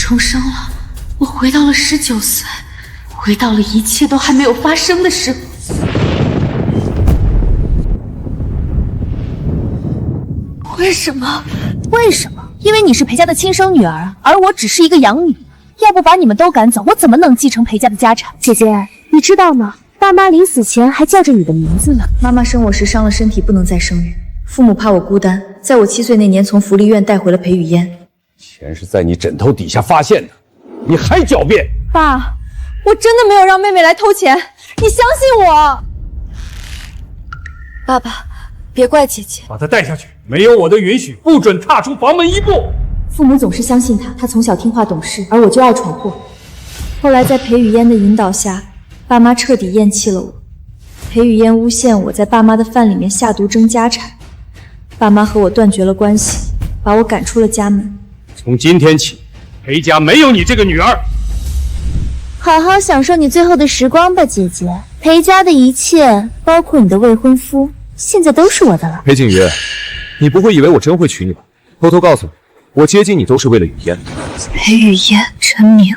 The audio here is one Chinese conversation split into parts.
重生了，我回到了19岁，回到了一切都还没有发生的时候。为什么？为什么？因为你是裴家的亲生女儿，而我只是一个养女。要不把你们都赶走，我怎么能继承裴家的家产？姐姐，你知道吗？爸妈临死前还叫着你的名字呢。妈妈生我时伤了身体，不能再生育。父母怕我孤单，在我7岁那年从福利院带回了裴雨嫣。钱是在你枕头底下发现的，你还狡辩？爸，我真的没有让妹妹来偷钱，你相信我。爸爸，别怪姐姐。把她带下去，没有我的允许，不准踏出房门一步。父母总是相信他从小听话懂事，而我就爱闯祸。后来在裴雨嫣的引导下，爸妈彻底厌弃了我。裴雨嫣诬陷我在爸妈的饭里面下毒争家产，爸妈和我断绝了关系，把我赶出了家门。从今天起，裴家没有你这个女儿。好好享受你最后的时光吧，姐姐。裴家的一切，包括你的未婚夫，现在都是我的了。裴景瑜，你不会以为我真会娶你吧？偷偷告诉你，我接近你都是为了雨嫣。裴雨嫣、陈明，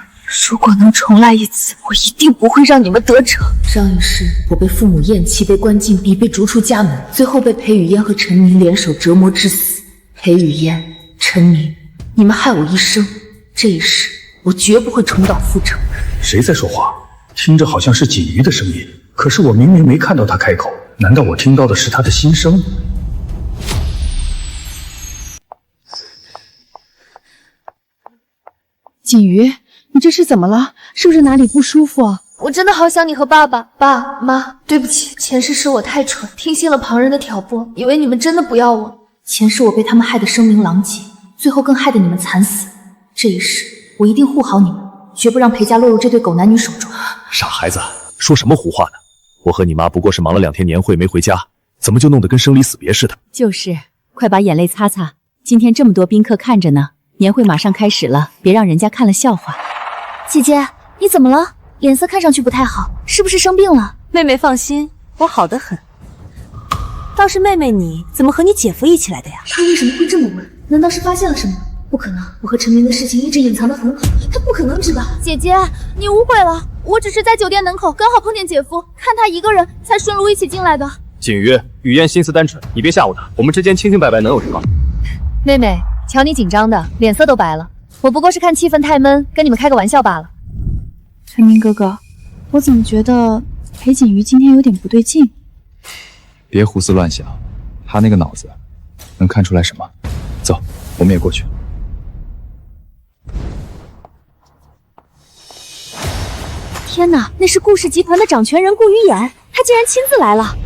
如果能重来一次，我一定不会让你们得逞。上一世我被父母厌弃，被关禁闭，被逐出家门，最后被裴雨嫣和陈明联手折磨致死。裴雨嫣、陈明，你们害我一生，这一世我绝不会重蹈覆辙。谁在说话？听着好像是锦瑜的声音，可是我明明没看到他开口，难道我听到的是他的心声？锦瑜，你这是怎么了？是不是哪里不舒服啊？我真的好想你和爸爸。爸妈，对不起，前世是我太蠢，听信了旁人的挑拨，以为你们真的不要我。前世我被他们害得声名狼藉，最后更害得你们惨死。这一世我一定护好你们，绝不让裴家落入这对狗男女手中。傻孩子，说什么胡话呢？我和你妈不过是忙了2天年会没回家，怎么就弄得跟生离死别似的？就是，快把眼泪擦擦，今天这么多宾客看着呢，年会马上开始了，别让人家看了笑话。姐姐，你怎么了？脸色看上去不太好，是不是生病了？妹妹放心，我好得很。倒是妹妹你怎么和你姐夫一起来的呀？他为什么会这么问？难道是发现了什么？不可能，我和陈明的事情一直隐藏得很好，他不可能知道。姐姐，你误会了，我只是在酒店门口刚好碰见姐夫，看他一个人才顺路一起进来的。锦瑜，雨嫣心思单纯，你别吓唬她，我们之间清清白白能有什么？妹妹，瞧你紧张的，脸色都白了。我不过是看气氛太闷，跟你们开个玩笑罢了。陈明哥哥，我怎么觉得裴锦瑜今天有点不对劲？别胡思乱想，他那个脑子能看出来什么？走，我们也过去。天哪，那是顾氏集团的掌权人顾于言，他竟然亲自来了。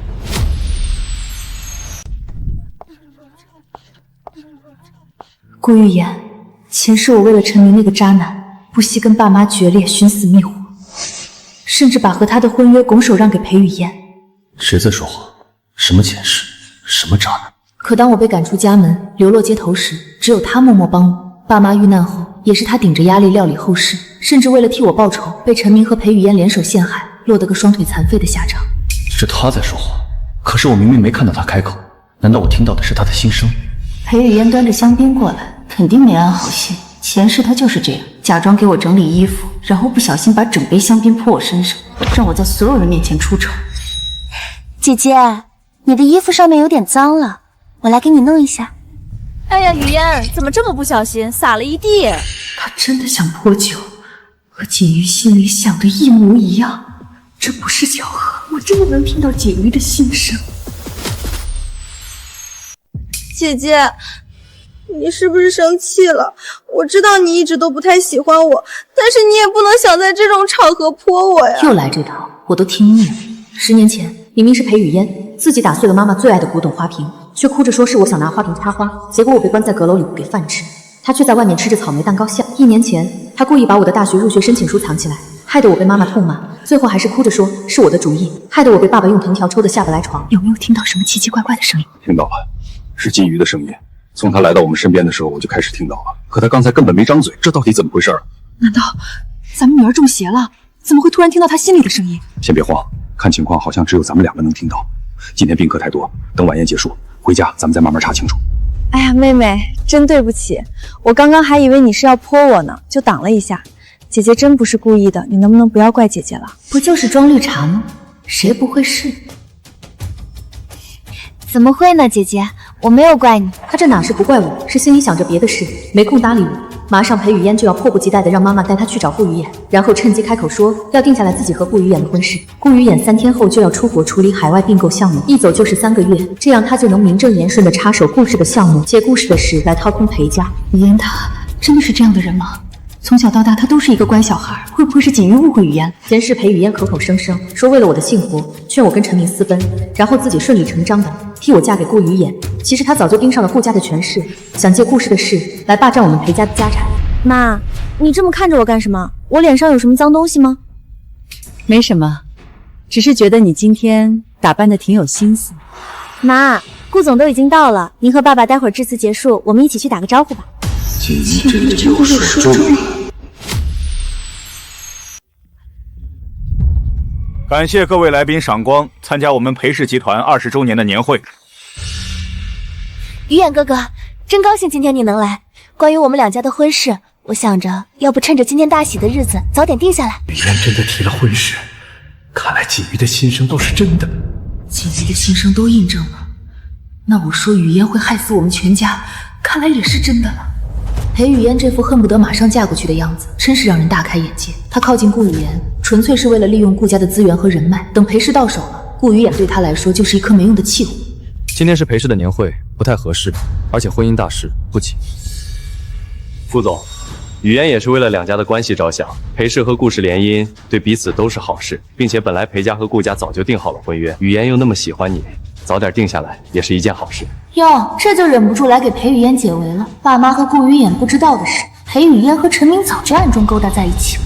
顾于言，前世我为了陈明那个渣男，不惜跟爸妈决裂，寻死觅活，甚至把和他的婚约拱手让给裴雨嫣。谁在说谎？什么前世？什么渣男？可当我被赶出家门，流落街头时，只有他默默帮我。爸妈遇难后，也是他顶着压力料理后事，甚至为了替我报仇，被陈明和裴雨嫣联手陷害，落得个双腿残废的下场。是他在说谎，可是我明明没看到他开口，难道我听到的是他的心声？裴雨嫣端着香槟过来，肯定没安好心。前世他就是这样，假装给我整理衣服，然后不小心把整杯香槟泼我身上，让我在所有人面前出丑。姐姐，你的衣服上面有点脏了，我来给你弄一下。哎呀，雨嫣，怎么这么不小心，洒了一地？他真的想泼酒，和锦瑜心里想的一模一样。这不是巧合，我真的能听到锦瑜的心声。姐姐，你是不是生气了？我知道你一直都不太喜欢我，但是你也不能想在这种场合泼我呀。又来这套，我都听腻了。10年前，明明是裴雨嫣自己打碎了妈妈最爱的古董花瓶，却哭着说是我想拿花瓶插花，结果我被关在阁楼里不给饭吃，她却在外面吃着草莓蛋糕笑。1年前，她故意把我的大学入学申请书藏起来，害得我被妈妈痛骂，最后还是哭着说是我的主意，害得我被爸爸用藤条抽得下不来床。有没有听到什么奇奇怪怪的声音？听到了，是金鱼的声音。从他来到我们身边的时候，我就开始听到了，可他刚才根本没张嘴，这到底怎么回事？难道咱们女儿中邪了？怎么会突然听到她心里的声音？先别慌，看情况好像只有咱们2个能听到。今天宾客太多，等晚宴结束回家咱们再慢慢查清楚。哎呀，妹妹，真对不起，我刚刚还以为你是要泼我呢，就挡了一下。姐姐真不是故意的，你能不能不要怪姐姐了？不就是装绿茶吗？谁不会是？怎么会呢，姐姐，我没有怪你。他这哪是不怪我，是心里想着别的事，没空搭理我。马上裴雨嫣就要迫不及待的让妈妈带她去找顾于衍，然后趁机开口说要定下来自己和顾于衍的婚事。顾于衍3天后就要出国处理海外并购项目，一走就是3个月，这样他就能名正言顺的插手顾氏的项目，借顾氏的事来掏空裴家。雨嫣她真的是这样的人吗？从小到大她都是一个乖小孩，会不会是锦瑜误会雨嫣？先是裴雨嫣口口声声说为了我的幸福劝我跟陈明私奔，然后自己顺理成章的替我嫁给顾于衍。其实他早就盯上了顾家的权势，想借顾氏的事来霸占我们裴家的家产。妈，你这么看着我干什么？我脸上有什么脏东西吗？没什么，只是觉得你今天打扮的挺有心思。妈，顾总都已经到了，您和爸爸待会儿致辞结束，我们一起去打个招呼吧。锦瑜真的又说中了。感谢各位来宾赏光，参加我们裴氏集团20周年的年会。于衍哥哥，真高兴今天你能来。关于我们2家的婚事，我想着要不趁着今天大喜的日子早点定下来。雨嫣真的提了婚事，看来锦瑜的心声都是真的。锦瑜的心声都印证了，那我说雨嫣会害死我们全家，看来也是真的了。裴雨嫣这副恨不得马上嫁过去的样子，真是让人大开眼界。她靠近顾雨言，纯粹是为了利用顾家的资源和人脉。等裴氏到手了，顾雨衍对她来说就是一颗没用的气火。今天是裴氏的年会，不太合适，而且婚姻大事不急。顾总，雨嫣也是为了2家的关系着想，裴氏和顾氏联姻对彼此都是好事，并且本来裴家和顾家早就定好了婚约，雨嫣又那么喜欢你，早点定下来也是一件好事。哟，这就忍不住来给裴雨嫣解围了。爸妈和顾雨衍不知道的是，裴雨嫣和陈明早就暗中勾搭在一起了。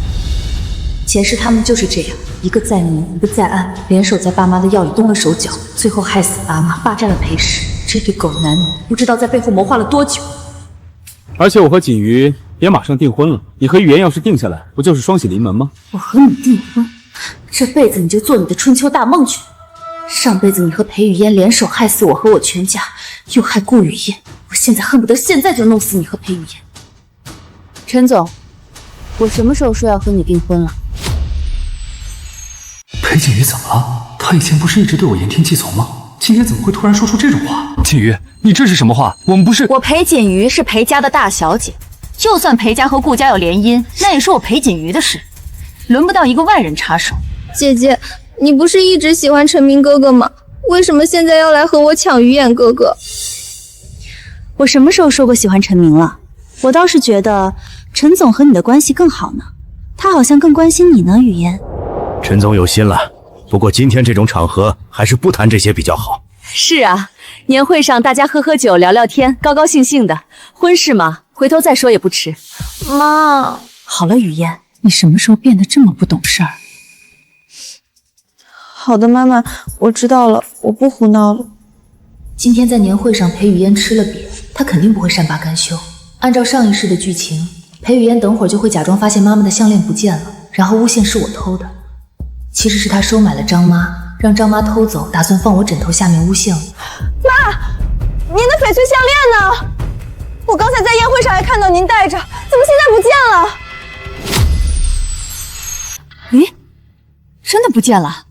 前世他们就是这样，一个在明，一个在暗，联手在爸妈的药里动了手脚，最后害死爸妈，霸占了裴氏。这对狗男女不知道在背后谋划了多久。而且我和锦瑜也马上订婚了，你和雨嫣要是定下来，不就是双喜临门吗？我和你订婚，这辈子你就做你的春秋大梦去。上辈子你和裴雨嫣联手害死我和我全家，又害顾雨嫣，我现在恨不得现在就弄死你和裴雨嫣。陈总，我什么时候说要和你订婚了？裴锦瑜怎么了？他以前不是一直对我言听计从吗？今天怎么会突然说出这种话？锦瑜，你这是什么话？我们不是……我裴锦瑜是裴家的大小姐，就算裴家和顾家有联姻，那也是我裴锦瑜的事，轮不到一个外人插手。姐姐，你不是一直喜欢陈明哥哥吗？为什么现在要来和我抢于衍哥哥？我什么时候说过喜欢陈明了？我倒是觉得陈总和你的关系更好呢，他好像更关心你呢，雨嫣。陈总有心了，不过今天这种场合还是不谈这些比较好。是啊，年会上大家喝喝酒聊聊天，高高兴兴的。婚事嘛，回头再说也不迟。妈，好了，雨嫣，你什么时候变得这么不懂事儿？好的，妈妈，我知道了，我不胡闹了。今天在年会上，裴雨嫣吃了瘪，她肯定不会善罢甘休。按照上一世的剧情，裴雨嫣等会儿就会假装发现妈妈的项链不见了，然后诬陷是我偷的。其实是她收买了张妈，让张妈偷走，打算放我枕头下面诬陷我。妈，您的翡翠项链呢？我刚才在宴会上还看到您戴着，怎么现在不见了？咦，真的不见了？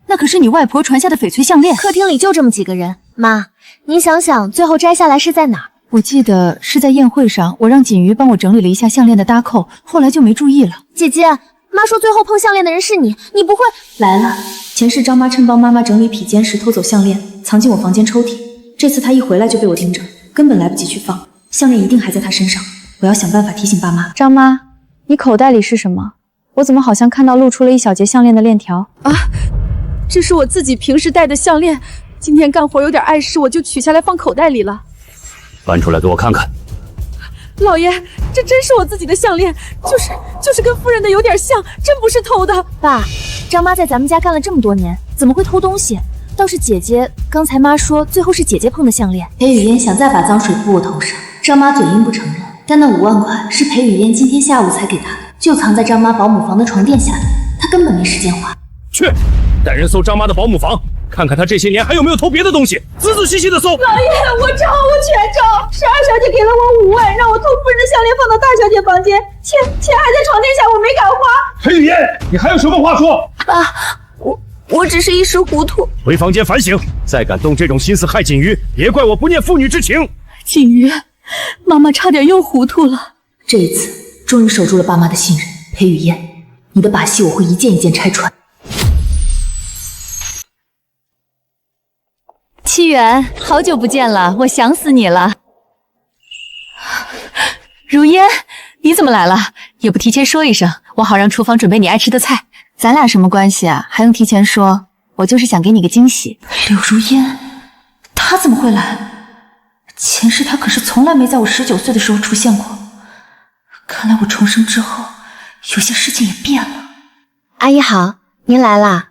那可是你外婆传下的翡翠项链。客厅里就这么几个人，妈，您想想，最后摘下来是在哪儿？我记得是在宴会上，我让锦瑜帮我整理了一下项链的搭扣，后来就没注意了。姐姐，妈说最后碰项链的人是你，你不会来了？前世张妈趁帮妈妈整理披肩时偷走项链，藏进我房间抽屉。这次她一回来就被我盯着，根本来不及去放，项链一定还在她身上。我要想办法提醒爸妈。张妈，你口袋里是什么？我怎么好像看到露出了一小截项链的链条啊？这是我自己平时戴的项链，今天干活有点碍事，我就取下来放口袋里了。翻出来给我看看。老爷，这真是我自己的项链，就是跟夫人的有点像，真不是偷的。爸，张妈在咱们家干了这么多年，怎么会偷东西？倒是姐姐，刚才妈说最后是姐姐碰的项链。裴雨嫣想再把脏水泼我头上，张妈嘴硬不承认，但那5万块是裴雨嫣今天下午才给她的，就藏在张妈保姆房的床垫下面，她根本没时间花。去，带人搜张妈的保姆房，看看他这些年还有没有偷别的东西，仔仔细细的搜。老爷，我找，我全找。12小姐给了我5万，让我偷夫人的项链放到大小姐房间，钱还在床垫下，我没敢花。裴雨嫣，你还有什么话说？爸，我只是一时糊涂。回房间反省，再敢动这种心思害锦瑜，别怪我不念父女之情。锦瑜，妈妈差点又糊涂了。这一次终于守住了爸妈的信任。裴雨嫣，你的把戏我会一件一件拆穿。七元，好久不见了，我想死你了。如烟，你怎么来了？也不提前说一声，我好让厨房准备你爱吃的菜。咱俩什么关系啊？还用提前说？我就是想给你个惊喜。柳如烟，她怎么会来？前世她可是从来没在我19岁的时候出现过。看来我重生之后，有些事情也变了。阿姨好，您来啦。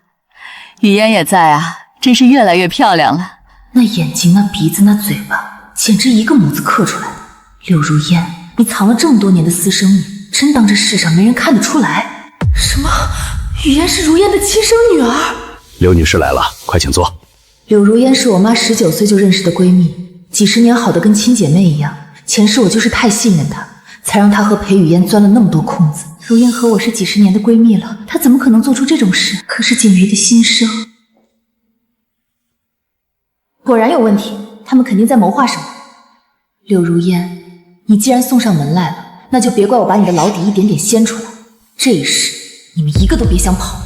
雨嫣也在啊，真是越来越漂亮了。那眼睛，那鼻子，那嘴巴，简直一个模子刻出来的。柳如烟，你藏了这么多年的私生女，真当这世上没人看得出来？什么？雨嫣是如烟的亲生女儿？刘女士来了，快请坐。柳如烟是我妈19岁就认识的闺蜜，几十年好的跟亲姐妹一样。前世我就是太信任她，才让她和裴雨嫣钻了那么多空子。如烟和我是几十年的闺蜜了，她怎么可能做出这种事？可是锦瑜的心声果然有问题，他们肯定在谋划什么。柳如烟，你既然送上门来了，那就别怪我把你的老底一点点掀出来。这一世，你们一个都别想跑。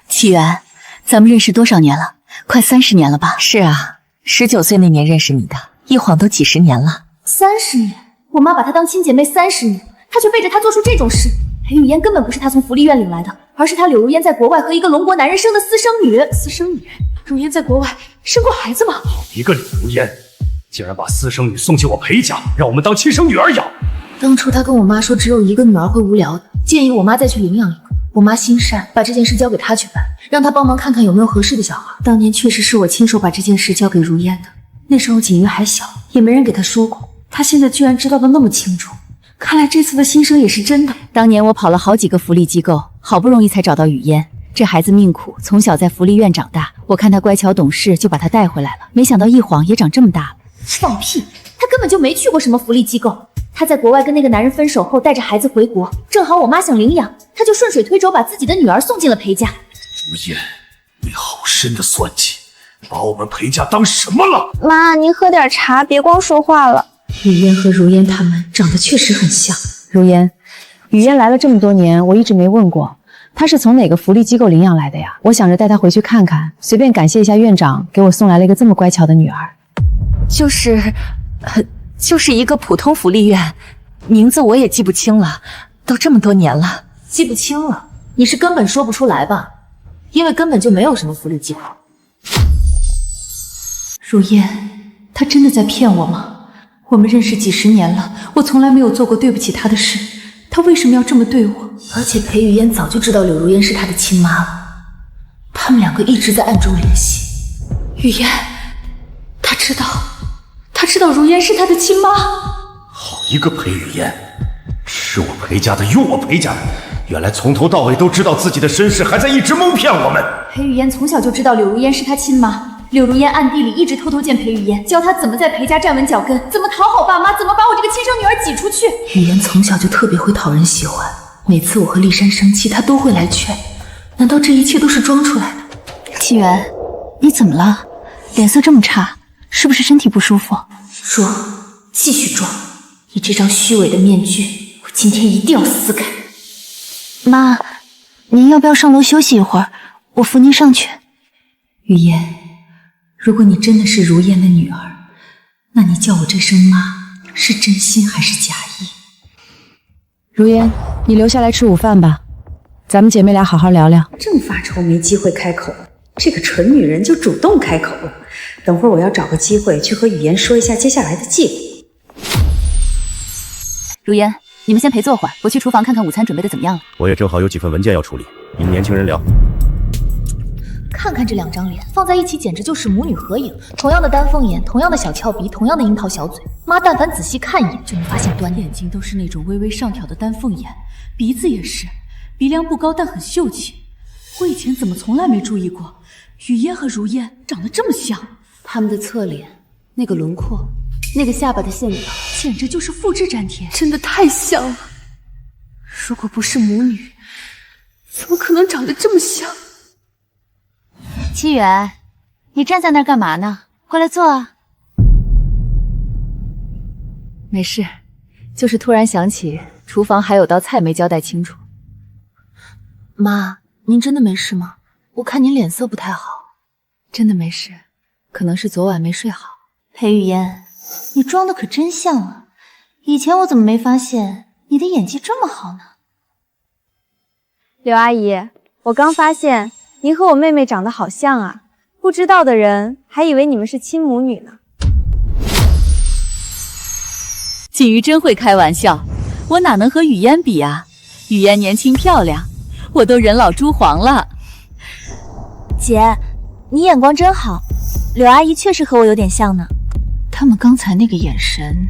七元，咱们认识多少年了？快30年了吧？是啊，19岁那年认识你的，一晃都几十年了。30年，我妈把她当亲姐妹30年，她却背着她做出这种事。裴雨嫣根本不是她从福利院领来的，而是她柳如烟在国外和一个龙国男人生的私生女。私生女？如烟在国外生过孩子吗？好一个柳如烟，竟然把私生女送进我裴家，让我们当亲生女儿养。当初她跟我妈说只有一个女儿会无聊的，建议我妈再去领养一个。我妈心善，把这件事交给她去办，让她帮忙看看有没有合适的小孩。当年确实是我亲手把这件事交给如烟的，那时候锦瑜还小，也没人给她说过。她现在居然知道的那么清楚，看来这次的心声也是真的。当年我跑了好几个福利机构，好不容易才找到雨嫣。这孩子命苦，从小在福利院长大，我看他乖巧懂事，就把他带回来了。没想到一晃也长这么大了。放屁！他根本就没去过什么福利机构。他在国外跟那个男人分手后，带着孩子回国，正好我妈想领养，他就顺水推舟把自己的女儿送进了裴家。如烟，你好深的算计，把我们裴家当什么了？妈，您喝点茶，别光说话了。雨嫣和如烟他们长得确实很像。如烟，雨嫣来了这么多年，我一直没问过。他是从哪个福利机构领养来的呀？我想着带他回去看看，随便感谢一下院长给我送来了一个这么乖巧的女儿。就是一个普通福利院，名字我也记不清了，都这么多年了。记不清了？你是根本说不出来吧？因为根本就没有什么福利机构。如烟，他真的在骗我吗？我们认识几十年了，我从来没有做过对不起他的事，他为什么要这么对我？而且裴雨嫣早就知道柳如烟是他的亲妈了，他们两个一直在暗中联系。雨嫣，他知道如烟是他的亲妈。好一个裴雨嫣，吃我裴家的，用我裴家的，原来从头到尾都知道自己的身世，还在一直蒙骗我们。裴雨嫣从小就知道柳如烟是他亲妈，柳如烟暗地里一直偷偷见裴雨嫣，教她怎么在裴家站稳脚跟，怎么讨好爸妈，怎么把我这个亲生女儿挤出去。雨嫣从小就特别会讨人喜欢，每次我和丽珊生气，她都会来劝。难道这一切都是装出来的？七元，你怎么了？脸色这么差，是不是身体不舒服？装，继续装！你这张虚伪的面具，我今天一定要撕开。妈，您要不要上楼休息一会儿？我扶您上去。雨嫣，如果你真的是如烟的女儿，那你叫我这声妈是真心还是假意？如烟，你留下来吃午饭吧，咱们姐妹俩好好聊聊。正发愁没机会开口，这个蠢女人就主动开口了。等会儿我要找个机会去和雨嫣说一下接下来的计划。如烟，你们先陪坐会儿，我去厨房看看午餐准备的怎么样了。我也正好有几份文件要处理，你们年轻人聊。看看这两张脸放在一起，简直就是母女合影。同样的丹凤眼，同样的小翘鼻，同样的樱桃小嘴。妈，但凡仔细看一眼，就能发现端倪。眼睛都是那种微微上挑的丹凤眼，鼻子也是，鼻梁不高但很秀气。我以前怎么从来没注意过，雨嫣和如烟长得这么像？他们的侧脸，那个轮廓，那个下巴的线条，简直就是复制粘贴，真的太像了。如果不是母女，怎么可能长得这么像？七远，你站在那儿干嘛呢？过来坐啊。没事，就是突然想起厨房还有道菜没交代清楚。妈，您真的没事吗？我看您脸色不太好。真的没事，可能是昨晚没睡好。裴雨嫣，你装的可真像啊！以前我怎么没发现你的演技这么好呢？刘阿姨，我刚发现您和我妹妹长得好像啊，不知道的人还以为你们是亲母女呢。锦瑜真会开玩笑，我哪能和雨嫣比啊？雨嫣年轻漂亮，我都人老珠黄了。姐，你眼光真好，柳阿姨确实和我有点像呢。他们刚才那个眼神，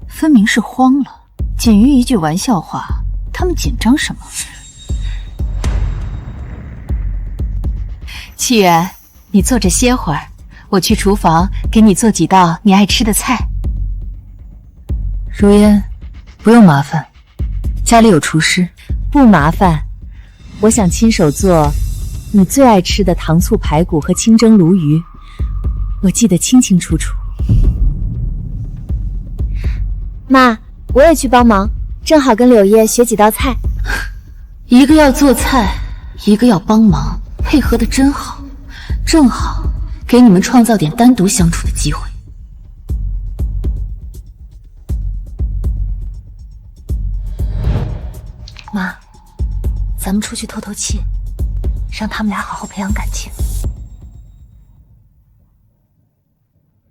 分明是慌了。锦瑜一句玩笑话，他们紧张什么？七远，你坐着歇会儿，我去厨房给你做几道你爱吃的菜。如烟，不用麻烦，家里有厨师。不麻烦，我想亲手做你最爱吃的糖醋排骨和清蒸鲈鱼，我记得清清楚楚。妈，我也去帮忙，正好跟柳叶学几道菜。一个要做菜，一个要帮忙，配合的真好，正好给你们创造点单独相处的机会。妈，咱们出去透透气，让他们俩好好培养感情。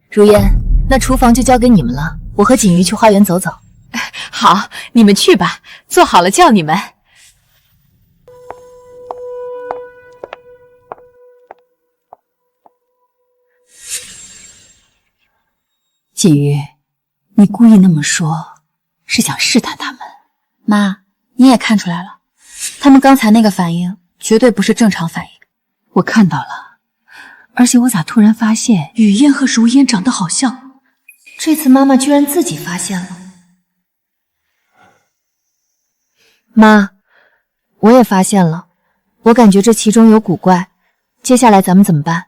如烟，那厨房就交给你们了，我和锦瑜去花园走走。好，你们去吧，做好了叫你们。锦瑜，你故意那么说，是想试探他们。妈，你也看出来了，他们刚才那个反应绝对不是正常反应。我看到了，而且我咋突然发现雨嫣和如烟长得好像？这次妈妈居然自己发现了。妈，我也发现了，我感觉这其中有古怪，接下来咱们怎么办？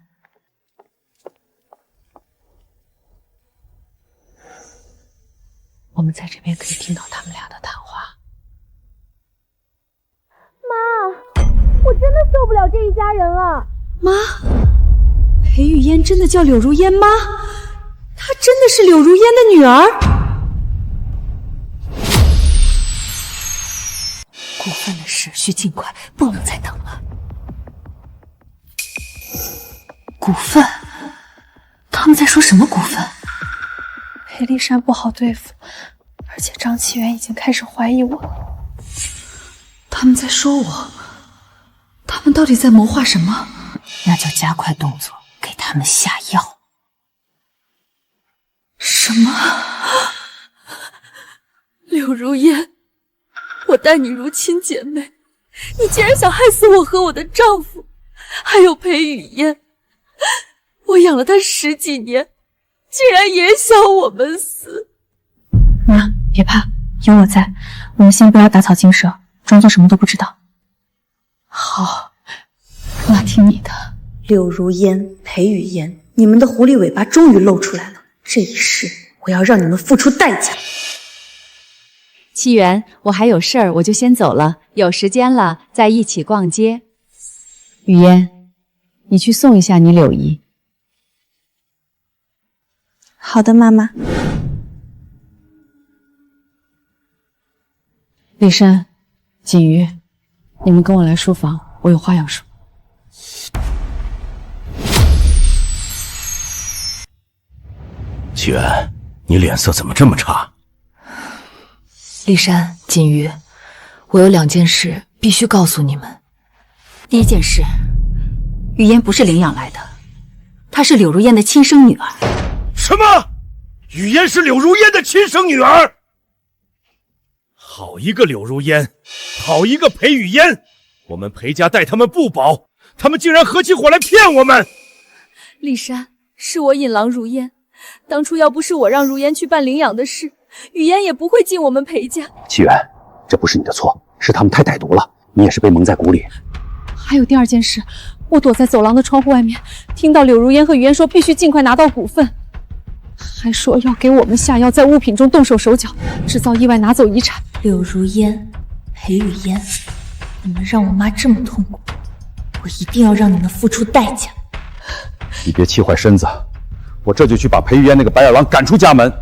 我们在这边可以听到他们俩的谈话。妈，我真的受不了这一家人了。妈，裴雨嫣真的叫柳如烟吗？她真的是柳如烟的女儿？股份的事需尽快，不能再等了。股份？他们在说什么股份？裴丽珊不好对付，而且张启元已经开始怀疑我了。他们在说我，他们到底在谋划什么？那就加快动作，给他们下药。什么？柳如烟，我待你如亲姐妹，你竟然想害死我和我的丈夫，还有裴雨嫣。我养了她10几年，竟然也想我们死。妈，别怕，有我在，我们先不要打草惊蛇，装作什么都不知道。好，妈听你的。柳如烟、裴雨嫣，你们的狐狸尾巴终于露出来了，这一世我要让你们付出代价。七元，我还有事儿，我就先走了，有时间了再一起逛街。雨嫣，你去送一下你柳姨。好的，妈妈。丽珊、锦瑜，你们跟我来书房，我有话要说。启源，你脸色怎么这么差？丽珊、锦瑜，我有2件事必须告诉你们。第一件事，雨嫣不是领养来的，她是柳如烟的亲生女儿。什么？雨嫣是柳如烟的亲生女儿？好一个柳如烟，好一个裴雨嫣！我们裴家待他们不薄，他们竟然合起伙来骗我们！丽珊，是我引狼如烟，当初要不是我让如烟去办领养的事，雨嫣也不会进我们裴家。齐远，这不是你的错，是他们太歹毒了，你也是被蒙在鼓里。还有第二件事，我躲在走廊的窗户外面，听到柳如烟和雨嫣说必须尽快拿到股份，还说要给我们下药，在物品中动手手脚，制造意外拿走遗产。柳如烟、裴雨嫣，你们让我妈这么痛苦，我一定要让你们付出代价。你别气坏身子，我这就去把裴玉烟那个白眼狼赶出家门。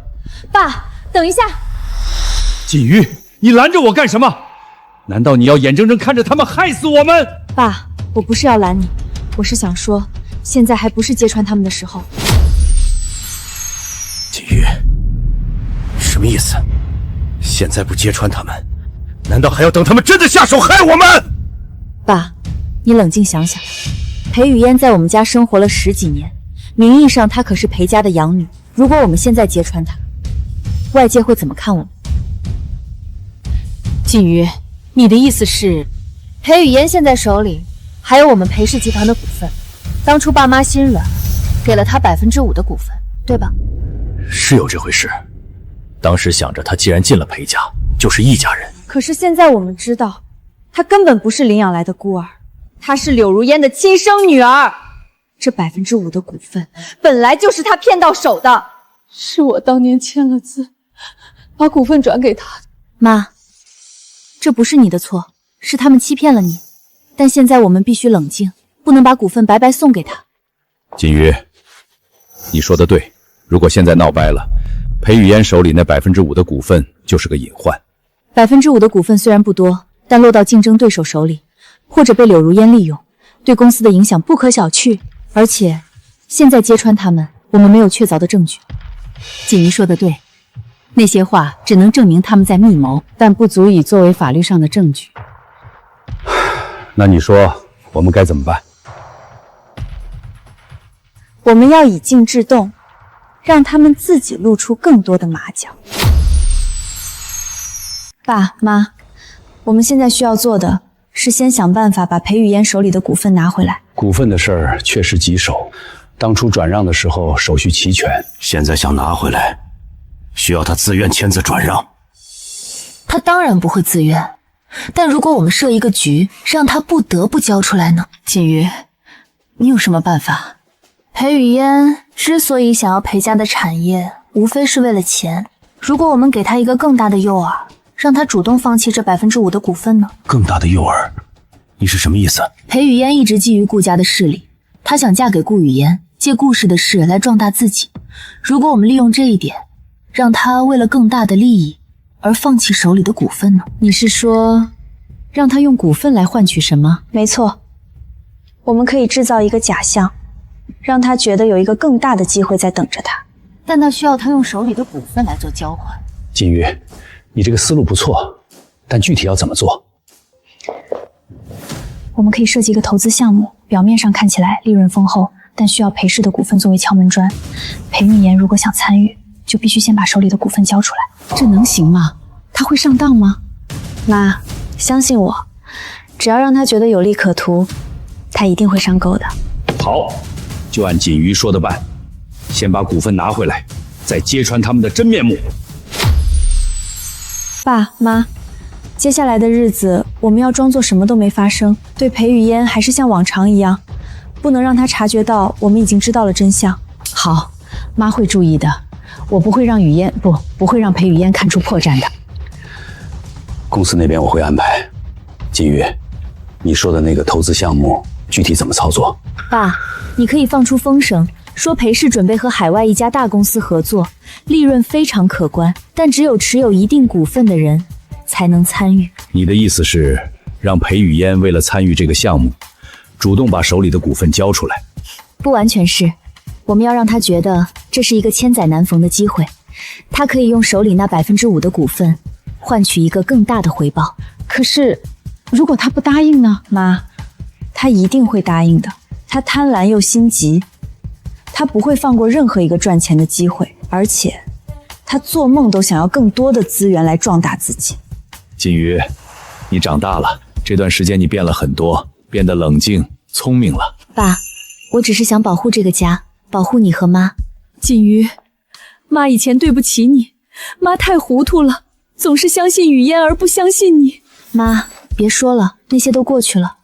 爸，等一下！锦瑜，你拦着我干什么？难道你要眼睁睁看着他们害死我们？爸，我不是要拦你，我是想说，现在还不是揭穿他们的时候。锦瑜，什么意思？现在不揭穿他们，难道还要等他们真的下手害我们？爸，你冷静想想，裴雨嫣在我们家生活了10几年，名义上她可是裴家的养女。如果我们现在揭穿她，外界会怎么看我们？锦瑜，你的意思是，裴雨嫣现在手里还有我们裴氏集团的股份，当初爸妈心软，给了她5%的股份，对吧？是有这回事。当时想着他既然进了裴家，就是一家人。可是现在我们知道，她根本不是领养来的孤儿，她是柳如烟的亲生女儿。这5%的股份本来就是她骗到手的，是我当年签了字，把股份转给她的。妈，这不是你的错，是他们欺骗了你。但现在我们必须冷静，不能把股份白白送给他。锦瑜，你说的对，如果现在闹掰了，裴雨嫣手里那5%的股份就是个隐患。5%的股份虽然不多，但落到竞争对手手里，或者被柳如烟利用，对公司的影响不可小觑。而且，现在揭穿他们，我们没有确凿的证据。锦瑜说的对，那些话只能证明他们在密谋，但不足以作为法律上的证据。那你说我们该怎么办？我们要以静制动，让他们自己露出更多的马脚。爸妈，我们现在需要做的是先想办法把裴雨嫣手里的股份拿回来。股份的事儿确实棘手，当初转让的时候手续齐全，现在想拿回来，需要他自愿签字转让。他当然不会自愿，但如果我们设一个局，让他不得不交出来呢？锦瑜，你有什么办法？裴雨嫣之所以想要裴家的产业，无非是为了钱。如果我们给他一个更大的诱饵，让他主动放弃这5%的股份呢？更大的诱饵？你是什么意思？裴雨嫣一直觊觎顾家的势力，她想嫁给顾雨言，借顾氏的事来壮大自己。如果我们利用这一点，让她为了更大的利益而放弃手里的股份呢？你是说，让她用股份来换取什么？没错，我们可以制造一个假象，让她觉得有一个更大的机会在等着她。但那需要她用手里的股份来做交换。锦瑜，你这个思路不错，但具体要怎么做？我们可以设计一个投资项目，表面上看起来利润丰厚，但需要裴氏的股份作为敲门砖。裴玉言如果想参与，就必须先把手里的股份交出来。这能行吗？他会上当吗？妈，相信我，只要让他觉得有利可图，他一定会上钩的。好，就按锦瑜说的办，先把股份拿回来，再揭穿他们的真面目。爸妈，接下来的日子我们要装作什么都没发生，对裴雨嫣还是像往常一样，不能让他察觉到我们已经知道了真相。好，妈会注意的，我不会让雨嫣不会让裴雨嫣看出破绽的。公司那边我会安排。锦瑜，你说的那个投资项目具体怎么操作？爸，你可以放出风声，说裴氏准备和海外一家大公司合作，利润非常可观，但只有持有一定股份的人才能参与。你的意思是让裴雨嫣为了参与这个项目，主动把手里的股份交出来？不完全是，我们要让他觉得这是一个千载难逢的机会，他可以用手里那5%的股份换取一个更大的回报。可是如果他不答应呢？妈，他一定会答应的。他贪婪又心急，他不会放过任何一个赚钱的机会，而且他做梦都想要更多的资源来壮大自己。锦瑜，你长大了，这段时间你变了很多，变得冷静、聪明了。爸，我只是想保护这个家，保护你和妈。锦瑜，妈以前对不起你，妈太糊涂了，总是相信雨嫣而不相信你。妈，别说了，那些都过去了。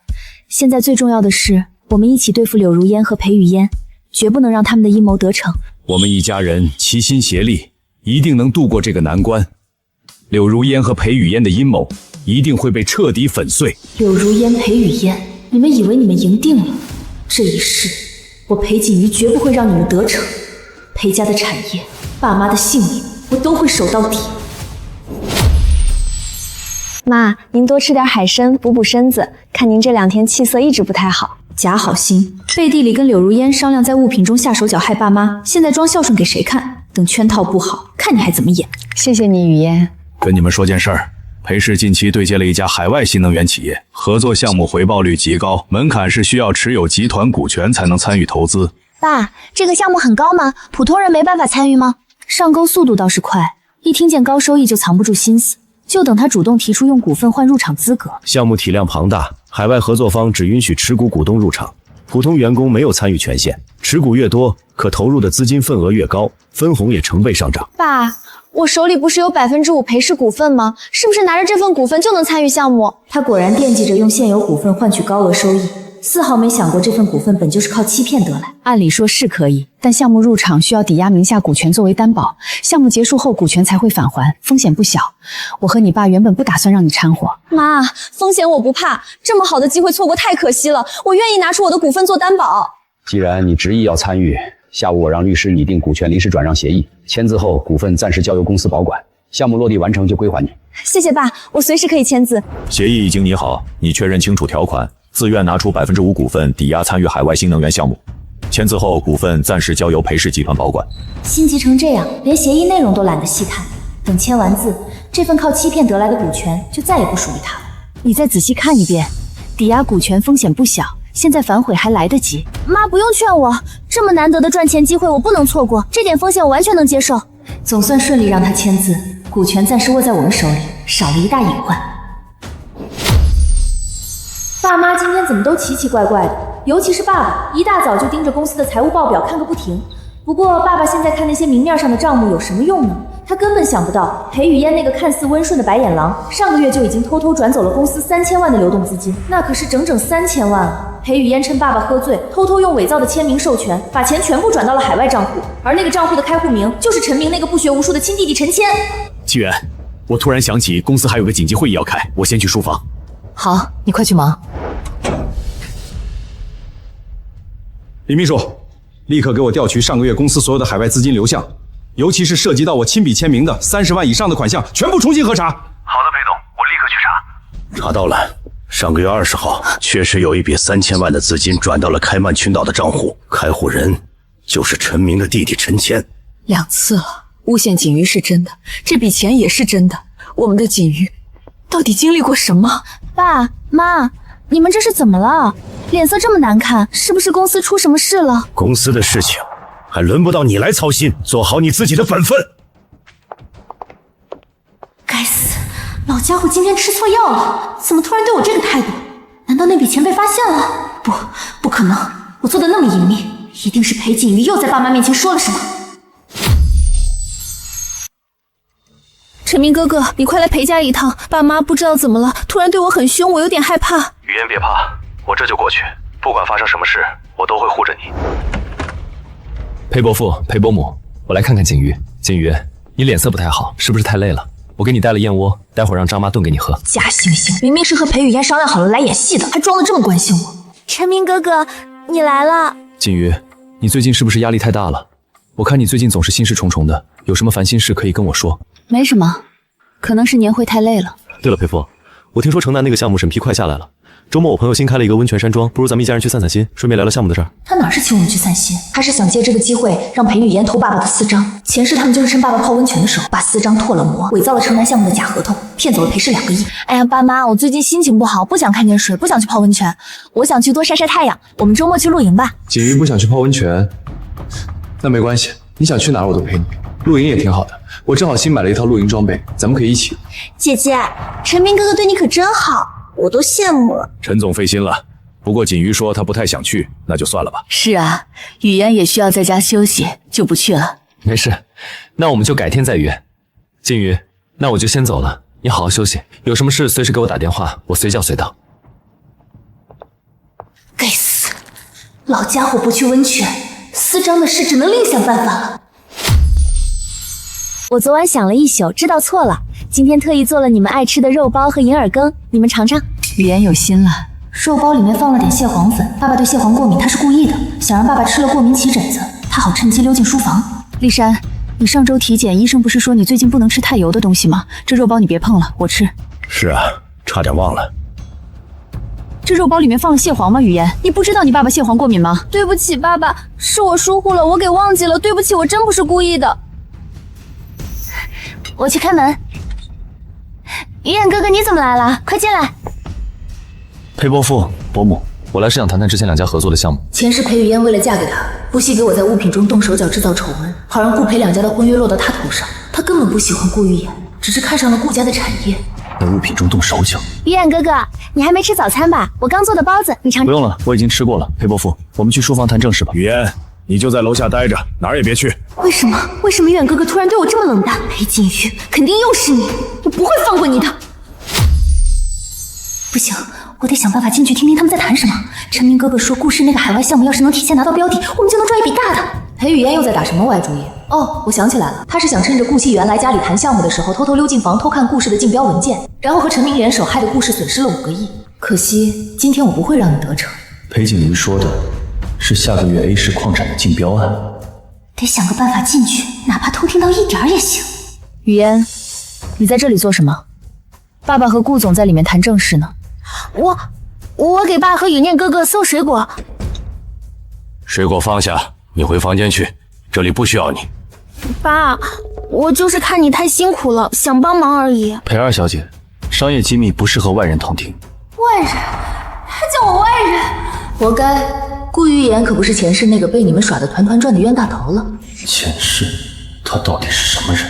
现在最重要的是，我们一起对付柳如烟和裴雨嫣，绝不能让他们的阴谋得逞。我们一家人齐心协力，一定能度过这个难关。柳如烟和裴雨嫣的阴谋一定会被彻底粉碎。柳如烟、裴雨嫣，你们以为你们赢定了？这一世，我裴锦瑜绝不会让你们得逞。裴家的产业，爸妈的性命，我都会守到底。妈，您多吃点海参，补补身子。看您这2天气色一直不太好。假好心，背地里跟柳如烟商量在物品中下手脚害爸妈，现在装孝顺给谁看？等圈套布好，看你还怎么演。谢谢你，雨嫣。跟你们说件事儿，裴氏近期对接了一家海外新能源企业，合作项目回报率极高，门槛是需要持有集团股权才能参与投资。爸，这个项目很高吗？普通人没办法参与吗？上钩速度倒是快，一听见高收益就藏不住心思，就等他主动提出用股份换入场资格。项目体量庞大，海外合作方只允许持股股东入场，普通员工没有参与权限，持股越多，可投入的资金份额越高，分红也成倍上涨。爸，我手里不是有5%裴氏股份吗？是不是拿着这份股份就能参与项目？他果然惦记着用现有股份换取高额收益，丝毫没想过这份股份本就是靠欺骗得来。按理说是可以，但项目入场需要抵押名下股权作为担保，项目结束后股权才会返还，风险不小。我和你爸原本不打算让你掺和。妈，风险我不怕，这么好的机会错过太可惜了，我愿意拿出我的股份做担保。既然你执意要参与，下午我让律师拟定股权临时转让协议，签字后股份暂时交由公司保管，项目落地完成就归还你。谢谢爸，我随时可以签字。协议已经拟好，你确认清楚条款，自愿拿出5%股份抵押参与海外新能源项目，签字后股份暂时交由裴氏集团保管。心急成这样，连协议内容都懒得细看，等签完字，这份靠欺骗得来的股权就再也不属于他了。你再仔细看一遍，抵押股权风险不小，现在反悔还来得及。妈，不用劝我，这么难得的赚钱机会我不能错过，这点风险我完全能接受。总算顺利让他签字，股权暂时握在我们手里，少了一大隐患。爸妈今天怎么都奇奇怪怪的，尤其是爸爸，一大早就盯着公司的财务报表看个不停。不过爸爸现在看那些明面上的账目有什么用呢？他根本想不到裴雨嫣那个看似温顺的白眼狼，上个月就已经偷偷转走了公司3000万的流动资金，那可是整整3000万啊！裴雨嫣趁爸爸喝醉，偷偷用伪造的签名授权，把钱全部转到了海外账户，而那个账户的开户名就是陈明那个不学无术的亲弟弟陈谦。纪元，我突然想起公司还有个紧急会议要开，我先去书房。好，你快去忙。李秘书，立刻给我调取上个月公司所有的海外资金流向，尤其是涉及到我亲笔签名的30万以上的款项，全部重新核查。好的，裴总，我立刻去查。查到了，上个月20号，确实有一笔3000万的资金转到了开曼群岛的账户，开户人就是陈明的弟弟陈谦。2次了，诬陷锦瑜是真的，这笔钱也是真的。我们的锦瑜到底经历过什么？爸妈，你们这是怎么了？脸色这么难看，是不是公司出什么事了？公司的事情还轮不到你来操心，做好你自己的本分。该死，老家伙今天吃错药了，怎么突然对我这个态度？难道那笔钱被发现了？不可能，我做的那么隐秘，一定是裴锦瑜又在爸妈面前说了什么。陈明哥哥，你快来裴家一趟，爸妈不知道怎么了，突然对我很凶，我有点害怕。雨嫣别怕，我这就过去，不管发生什么事，我都会护着你。裴伯父、裴伯母，我来看看锦瑜。锦瑜，你脸色不太好，是不是太累了？我给你带了燕窝，待会儿让张妈炖给你喝。假惺惺，明明是和裴雨嫣商量好了来演戏的，还装得这么关心我。陈明哥哥，你来了。锦瑜，你最近是不是压力太大了？我看你最近总是心事重重的，有什么烦心事可以跟我说。没什么，可能是年会太累了。对了，裴父，我听说城南那个项目审批快下来了，周末我朋友新开了一个温泉山庄，不如咱们一家人去散散心，顺便聊聊项目的事儿。他哪是请我们去散心，他是想借这个机会让裴雨嫣偷爸爸的私章。前世他们就是趁爸爸泡温泉的时候，把私章唾了膜，伪造了城南项目的假合同，骗走了裴氏2个亿。哎呀，爸妈，我最近心情不好，不想看见水，不想去泡温泉，我想去多晒晒太阳。我们周末去露营吧。锦瑜不想去泡温泉，那没关系，你想去哪儿我都陪你。露营也挺好的，我正好新买了一套露营装备，咱们可以一起。姐姐，陈明哥哥对你可真好，我都羡慕了。陈总费心了，不过锦瑜说她不太想去，那就算了吧。是啊，雨嫣也需要在家休息，就不去了。没事，那我们就改天再约。锦瑜，那我就先走了，你好好休息，有什么事随时给我打电话，我随叫随到。该死，老家伙不去温泉，司章的事只能另想办法了。我昨晚想了一宿，知道错了，今天特意做了你们爱吃的肉包和银耳羹，你们尝尝。雨嫣有心了，肉包里面放了点蟹黄粉，爸爸对蟹黄过敏，他是故意的，想让爸爸吃了过敏起疹子，他好趁机溜进书房。丽珊，你上周体检，医生不是说你最近不能吃太油的东西吗？这肉包你别碰了，我吃。是啊，差点忘了。这肉包里面放了蟹黄吗？雨嫣，你不知道你爸爸蟹黄过敏吗？对不起，爸爸，是我疏忽了，我给忘记了，对不起，我真不是故意的。我去开门。雨嫣哥哥，你怎么来了？快进来。裴伯父、伯母，我来是想谈谈之前两家合作的项目。前世裴雨嫣为了嫁给他，不惜给我在物品中动手脚，制造丑闻，好让顾裴两家的婚约落到他头上。他根本不喜欢顾玉言，只是看上了顾家的产业。在物品中动手脚？雨嫣哥哥，你还没吃早餐吧？我刚做的包子，你尝。不用了，我已经吃过了。裴伯父，我们去书房谈正事吧。雨嫣，你就在楼下待着，哪儿也别去。为什么雨嫣哥哥突然对我这么冷淡？裴锦瑜，肯定又是你，我不会放过你的。不行，我得想办法进去听听他们在谈什么。陈明哥哥说，顾氏那个海外项目要是能提前拿到标的，我们就能赚一笔大的。裴雨嫣又在打什么歪主意？哦，我想起来了，他是想趁着顾惜媛来家里谈项目的时候，偷偷溜进房偷看顾氏的竞标文件，然后和陈明联手，害得顾氏损失了5个亿。可惜今天我不会让你得逞。裴景云说的是下个月 A 市矿产的竞标案，得想个办法进去，哪怕偷听到一点也行。雨嫣，你在这里做什么？爸爸和顾总在里面谈正事呢。我给爸和雨念哥哥送水果。水果放下，你回房间去，这里不需要你。爸，我就是看你太辛苦了，想帮忙而已。裴二小姐，商业机密不适合外人同听。外人？还叫我外人？活该！顾玉言可不是前世那个被你们耍得团团转的冤大头了。前世他到底是什么人？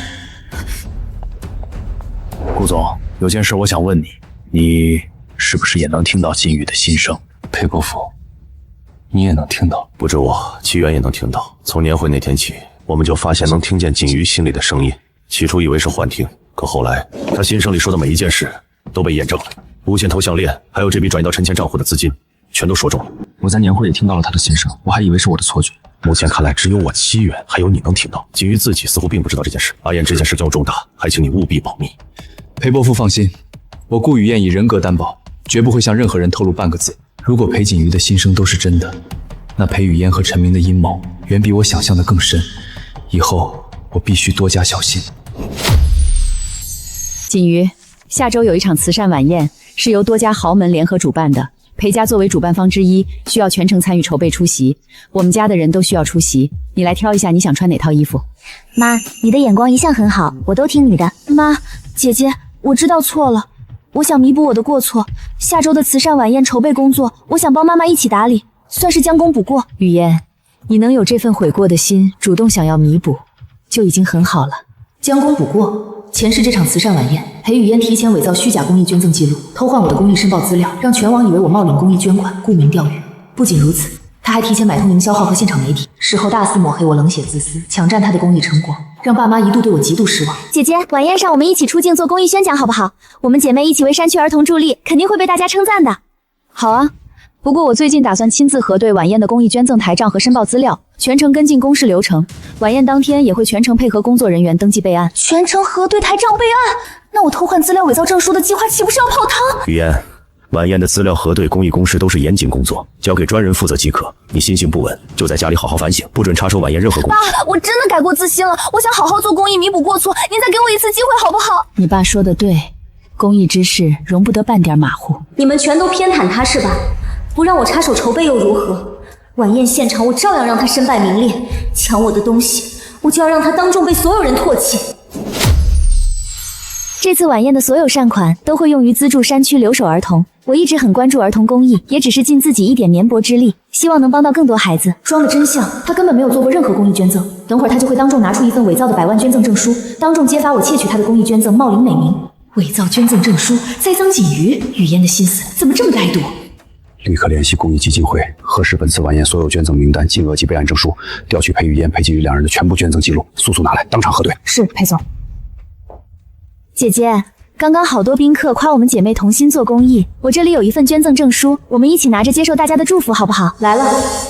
顾总，有件事我想问你，你是不是也能听到金宇的心声？裴伯父，你也能听到？不止我，齐源也能听到。从年会那天起，我们就发现能听见锦瑜心里的声音。起初以为是幻听，可后来他心声里说的每一件事都被验证了。无线头项链，还有这笔转移到陈前账户的资金，全都说中了。我在年会也听到了他的心声，我还以为是我的错觉。目前看来，只有我齐源还有你能听到。锦瑜自己似乎并不知道这件事。阿燕，这件事较重大，还请你务必保密。裴伯父放心，我顾雨燕以人格担保，绝不会向任何人透露半个字。如果裴锦瑜的心声都是真的，那裴雨嫣和陈明的阴谋远比我想象的更深。以后我必须多加小心。锦瑜，下周有一场慈善晚宴，是由多家豪门联合主办的。裴家作为主办方之一，需要全程参与筹备出席。我们家的人都需要出席，你来挑一下你想穿哪套衣服。妈，你的眼光一向很好，我都听你的。妈，姐姐，我知道错了，我想弥补我的过错。下周的慈善晚宴筹备工作，我想帮妈妈一起打理，算是将功补过。雨嫣，你能有这份悔过的心，主动想要弥补，就已经很好了。将功补过。前世这场慈善晚宴，裴雨嫣提前伪造虚假公益捐赠记录，偷换我的公益申报资料，让全网以为我冒领公益捐款，沽名钓誉。不仅如此，他还提前买通营销号和现场媒体，事后大肆抹黑我冷血自私，抢占他的公益成果，让爸妈一度对我极度失望。姐姐，晚宴上我们一起出镜做公益宣讲好不好？我们姐妹一起为山区儿童助力，肯定会被大家称赞的。好啊，不过我最近打算亲自核对晚宴的公益捐赠台账和申报资料，全程跟进公示流程。晚宴当天也会全程配合工作人员登记备案。全程核对台账备案？那我偷换资料伪造证书的计划岂不是要泡汤？雨嫣，晚宴的资料核对、公益公示都是严谨工作，交给专人负责即可。你心性不稳，就在家里好好反省，不准插手晚宴任何工作。爸，我真的改过自新了，我想好好做公益，弥补过错。您再给我一次机会好不好？你爸说的对，公益之事容不得半点马虎。你们全都偏袒他是吧？不让我插手筹备又如何？晚宴现场我照样让他身败名裂，抢我的东西，我就要让他当众被所有人唾弃。这次晚宴的所有善款都会用于资助山区留守儿童。我一直很关注儿童公益，也只是尽自己一点绵薄之力，希望能帮到更多孩子。装的真像，他根本没有做过任何公益捐赠。等会儿他就会当众拿出一份伪造的100万捐赠证书，当众揭发我窃取他的公益捐赠，冒领美名。伪造捐赠证书，栽赃锦瑜，雨嫣的心思怎么这么歹毒？立刻联系公益基金会，核实本次晚宴所有捐赠名单、金额及备案证书，调取裴雨嫣、裴景瑜两人的全部捐赠记录，速速拿来，当场核对。是，裴总。姐姐，刚刚好多宾客夸我们姐妹同心做公益，我这里有一份捐赠证书，我们一起拿着接受大家的祝福，好不好？来了，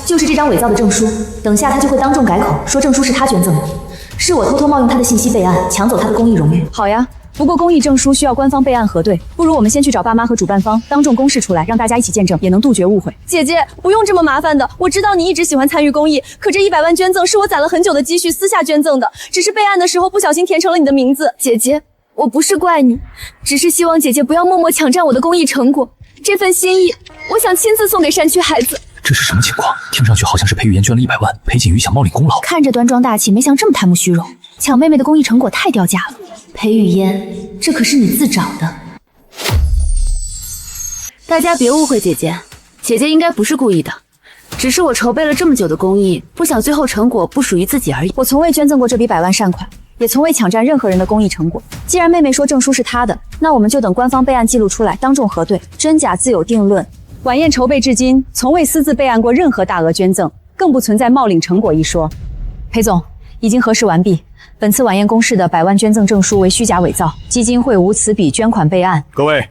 就是这张伪造的证书，等下他就会当众改口，说证书是他捐赠的，是我偷偷冒用他的信息备案，抢走他的公益荣誉。好呀。不过公益证书需要官方备案核对，不如我们先去找爸妈和主办方，当众公示出来，让大家一起见证，也能杜绝误会。姐姐，不用这么麻烦的，我知道你一直喜欢参与公益，可这100万捐赠是我攒了很久的积蓄私下捐赠的，只是备案的时候不小心填成了你的名字。姐姐，我不是怪你，只是希望姐姐不要默默抢占我的公益成果，这份心意，我想亲自送给山区孩子。这是什么情况？听上去好像是裴雨嫣捐了100万，裴景瑜想冒领功劳。看着端庄大气，没想这么贪慕虚荣，抢妹妹的公益成果太掉价了。裴雨嫣，这可是你自找的。大家别误会姐姐，姐姐应该不是故意的，只是我筹备了这么久的公益，不想最后成果不属于自己而已。我从未捐赠过这笔100万善款，也从未抢占任何人的公益成果。既然妹妹说证书是她的，那我们就等官方备案记录出来，当众核对，真假自有定论。晚宴筹备至今，从未私自备案过任何大额捐赠，更不存在冒领成果一说。裴总，已经核实完毕，本次晚宴公示的100万捐赠证书为虚假伪造，基金会无此笔捐款备案。各位，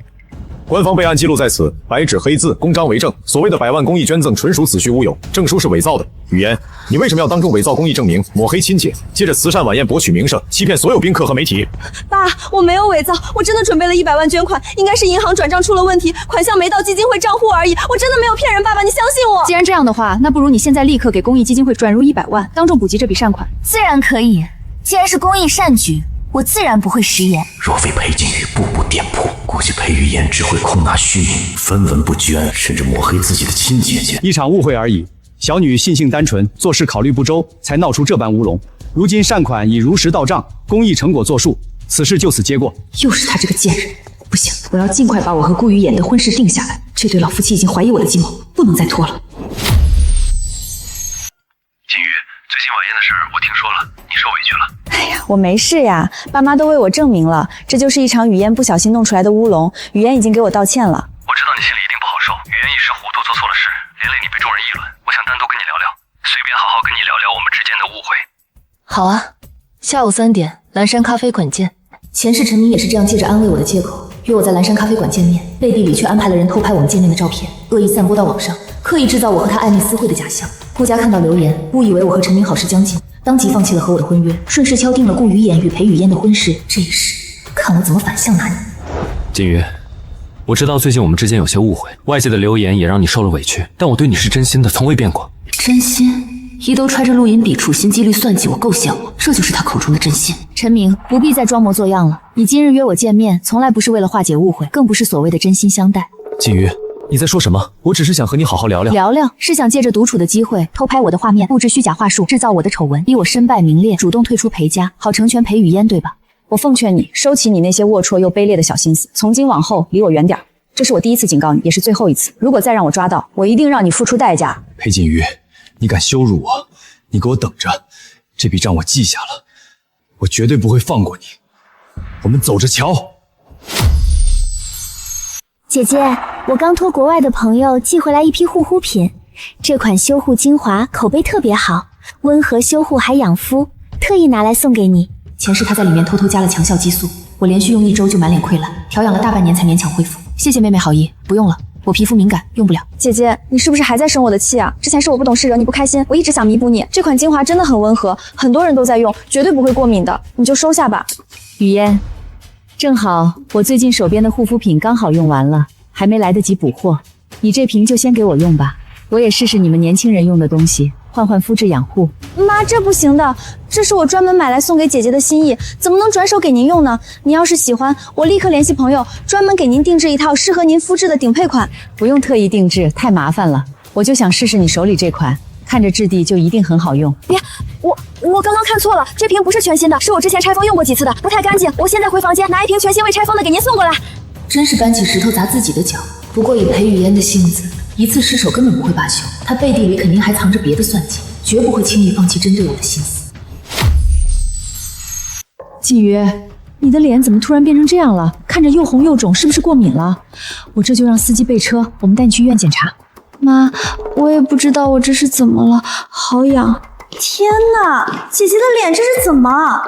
官方备案记录在此，白纸黑字，公章为证。所谓的100万公益捐赠纯属子虚乌有，证书是伪造的。雨嫣，你为什么要当众伪造公益证明，抹黑亲戚，借着慈善晚宴博取名声，欺骗所有宾客和媒体？爸，我没有伪造，我真的准备了100万捐款，应该是银行转账出了问题，款项没到基金会账户而已，我真的没有骗人，爸爸，你相信我。既然这样的话，那不如你现在立刻给公益基金会转入100万，当众补齐这笔善款。自然可以，既然是公益善举，我自然不会食言。若非裴景瑜步步店铺，估计裴雨嫣只会空拿虚名，分文不捐，甚至抹黑自己的亲姐姐。一场误会而已，小女信性单纯，做事考虑不周，才闹出这般乌龙。如今善款已如实到账，公益成果作数，此事就此接过。又是他这个贱人！不行，我要尽快把我和顾雨嫣的婚事定下来。这对老夫妻已经怀疑我的计谋，不能再拖了。金鱼，最近晚宴的事我听说了，你受委屈了。哎呀，我没事呀，爸妈都为我证明了，这就是一场雨嫣不小心弄出来的乌龙。雨嫣已经给我道歉了。我知道你心里一定不好受，雨嫣一时糊涂做错了事，连累你被众人议论。我想单独跟你聊聊，随便好好跟你聊聊我们之间的误会。好啊，下午3点，蓝山咖啡馆见。前世陈明也是这样借着安慰我的借口，约我在蓝山咖啡馆见面，背地里却安排了人偷拍我们见面的照片，恶意散播到网上，刻意制造我和他暧昧私会的假象。顾家看到留言，误以为我和陈明好事将近，当即放弃了和我的婚约，顺势敲定了顾雨嫣与裴雨嫣的婚事。这一世，看我怎么反向拿你。金鱼，我知道最近我们之间有些误会，外界的流言也让你受了委屈，但我对你是真心的，从未变过。真心？一都揣着录音笔处心积虑算计我，够笑我，这就是他口中的真心。陈明，不必再装模作样了。你今日约我见面，从来不是为了化解误会，更不是所谓的真心相待。金鱼，你在说什么？我只是想和你好好聊聊。聊聊是想借着独处的机会偷拍我的画面，布置虚假话术，制造我的丑闻，逼我身败名裂，主动退出裴家，好成全裴雨嫣，对吧？我奉劝你收起你那些龌龊又卑劣的小心思，从今往后离我远点。这是我第一次警告你，也是最后一次。如果再让我抓到，我一定让你付出代价。裴锦瑜，你敢羞辱我，你给我等着，这笔账我记下了，我绝对不会放过你。我们走着瞧。姐姐，我刚托国外的朋友寄回来一批护肤品，这款修护精华口碑特别好，温和修护还养肤，特意拿来送给你。前世他在里面偷偷加了强效激素，我连续用1周就满脸溃烂，调养了大半年才勉强恢复。谢谢妹妹好意，不用了，我皮肤敏感，用不了。姐姐，你是不是还在生我的气啊？之前是我不懂事惹你不开心，我一直想弥补你。这款精华真的很温和，很多人都在用，绝对不会过敏的，你就收下吧。雨嫣，正好我最近手边的护肤品刚好用完了，还没来得及补货，你这瓶就先给我用吧，我也试试你们年轻人用的东西，换换肤质养护。妈，这不行的，这是我专门买来送给姐姐的心意，怎么能转手给您用呢？您要是喜欢，我立刻联系朋友，专门给您定制一套适合您肤质的顶配款。不用特意定制，太麻烦了，我就想试试你手里这款，看着质地就一定很好用。别，我刚刚看错了，这瓶不是全新的，是我之前拆封用过几次的，不太干净。我现在回房间拿一瓶全新未拆封的给您送过来。真是搬起石头砸自己的脚。不过以裴雨嫣的性子，一次失手根本不会罢休，她背地里肯定还藏着别的算计，绝不会轻易放弃针对我的心思。锦瑜，你的脸怎么突然变成这样了？看着又红又肿，是不是过敏了？我这就让司机备车，我们带你去医院检查。妈，我也不知道我这是怎么了，好痒。天哪，姐姐的脸这是怎么？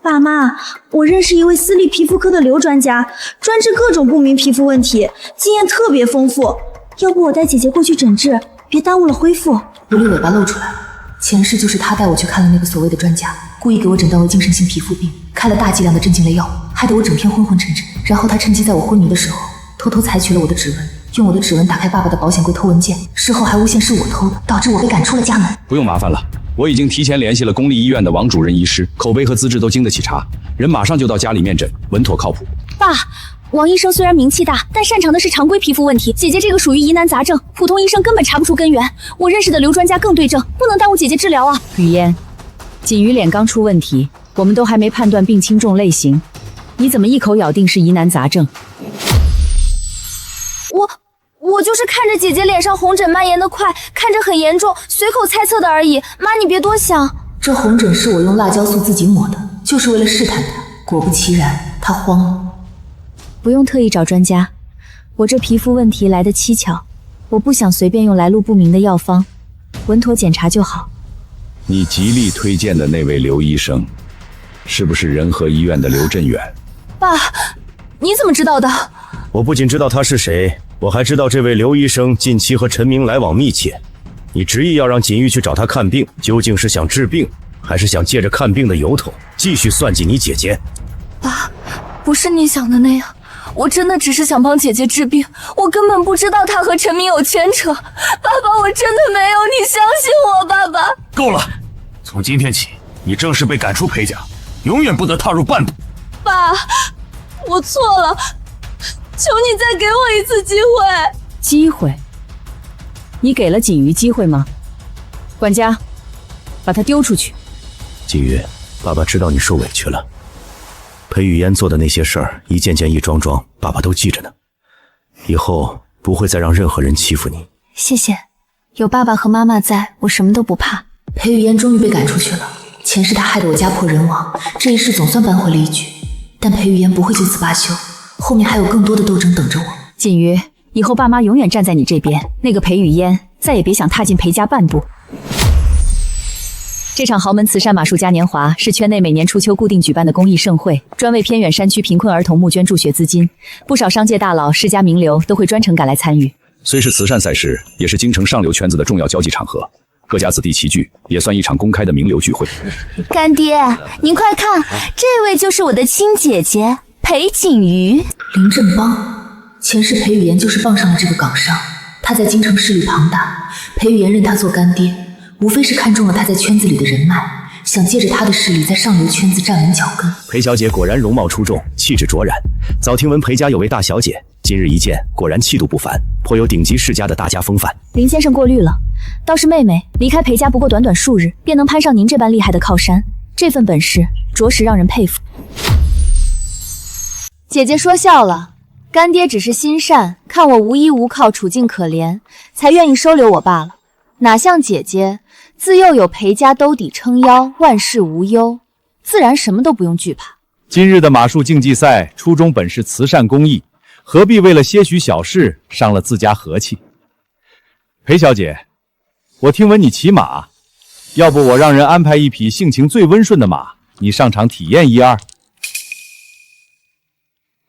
爸妈，我认识一位私立皮肤科的刘专家，专治各种不明皮肤问题，经验特别丰富。要不我带姐姐过去诊治，别耽误了恢复。狐狸尾巴露出来了，前世就是他带我去看了那个所谓的专家，故意给我诊断为精神性皮肤病，开了大剂量的镇静类药物，害得我整天昏昏沉沉。然后他趁机在我昏迷的时候，偷偷采取了我的指纹，用我的指纹打开爸爸的保险柜偷文件，事后还诬陷是我偷的，导致我被赶出了家门。不用麻烦了，我已经提前联系了公立医院的王主任医师，口碑和资质都经得起查，人马上就到家里面诊，稳妥靠谱。爸，王医生虽然名气大，但擅长的是常规皮肤问题，姐姐这个属于疑难杂症，普通医生根本查不出根源。我认识的刘专家更对症，不能耽误姐姐治疗啊。雨嫣，锦瑜脸刚出问题，我们都还没判断病轻重类型，你怎么一口咬定是疑难杂症？我就是看着姐姐脸上红疹蔓延的快，看着很严重，随口猜测的而已。妈，你别多想。这红疹是我用辣椒素自己抹的，就是为了试探她。果不其然，她慌了。不用特意找专家，我这皮肤问题来得蹊跷，我不想随便用来路不明的药方，稳妥检查就好。你极力推荐的那位刘医生，是不是仁和医院的刘振远？爸，你怎么知道的？我不仅知道他是谁，我还知道这位刘医生近期和陈明来往密切。你执意要让锦玉去找他看病，究竟是想治病，还是想借着看病的由头继续算计你姐姐？爸，不是你想的那样，我真的只是想帮姐姐治病，我根本不知道她和陈明有牵扯。爸爸，我真的没有，你相信我，爸爸。够了，从今天起，你正式被赶出裴家，永远不得踏入半步。爸，我错了，求你再给我一次机会。机会？你给了锦瑜机会吗？管家，把他丢出去。锦瑜，爸爸知道你受委屈了。裴雨嫣做的那些事儿，一件件一桩桩，爸爸都记着呢。以后不会再让任何人欺负你。谢谢，有爸爸和妈妈在，我什么都不怕。裴雨嫣终于被赶出去了，前世她害得我家破人亡，这一世总算扳回了一局。但裴雨嫣不会就此罢休，后面还有更多的斗争等着我。锦瑜，以后爸妈永远站在你这边，那个裴雨嫣再也别想踏进裴家半步。这场豪门慈善马术嘉年华是圈内每年初秋固定举办的公益盛会，专为偏远山区贫困儿童募捐助学资金，不少商界大佬、世家名流都会专程赶来参与。虽是慈善赛事，也是京城上流圈子的重要交际场合，各家子弟齐聚，也算一场公开的名流聚会。干爹，您快看，这位就是我的亲姐姐裴锦瑜。林振邦，前世裴雨嫣就是傍上了这个港商，他在京城势力庞大，裴雨嫣认他做干爹，无非是看中了他在圈子里的人脉，想借着他的势力在上流圈子站稳脚跟。裴小姐果然容貌出众，气质卓然。早听闻裴家有位大小姐，今日一见，果然气度不凡，颇有顶级世家的大家风范。林先生过虑了，倒是妹妹离开裴家不过短短数日，便能攀上您这般厉害的靠山，这份本事着实让人佩服。姐姐说笑了，干爹只是心善，看我无依无靠，处境可怜，才愿意收留我罢了。哪像姐姐，自幼有裴家兜底撑腰，万事无忧，自然什么都不用惧怕。今日的马术竞技赛，初衷本是慈善公益，何必为了些许小事伤了自家和气？裴小姐，我听闻你骑马，要不我让人安排一匹性情最温顺的马，你上场体验一二。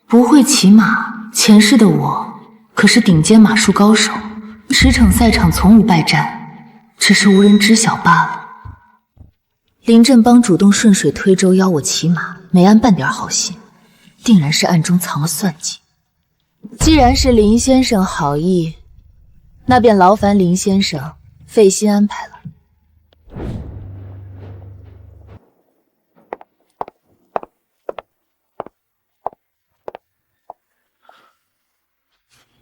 不会骑马，前世的我可是顶尖马术高手，驰骋赛场从无败战，只是无人知晓罢了。林振邦主动顺水推舟邀我骑马，没安半点好心，定然是暗中藏了算计。既然是林先生好意，那便劳烦林先生费心安排了。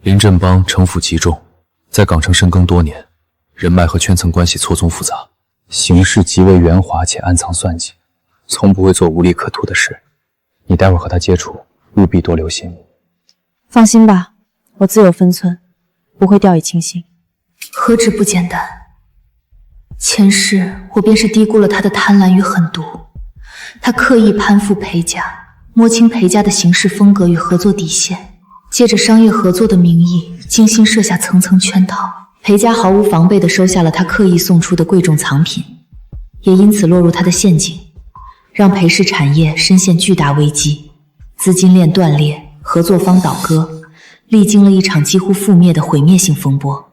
林振邦城府极重，在港城深耕多年，人脉和圈层关系错综复杂，行事极为圆滑且暗藏算计，从不会做无利可图的事。你待会儿和他接触，务必多留心。放心吧，我自有分寸，不会掉以轻心。何止不简单，前世我便是低估了他的贪婪与狠毒。他刻意攀附裴家，摸清裴家的行事风格与合作底线，借着商业合作的名义，精心设下层层圈套，裴家毫无防备地收下了他刻意送出的贵重藏品，也因此落入他的陷阱，让裴氏产业深陷巨大危机，资金链断裂，合作方倒戈，历经了一场几乎覆灭的毁灭性风波。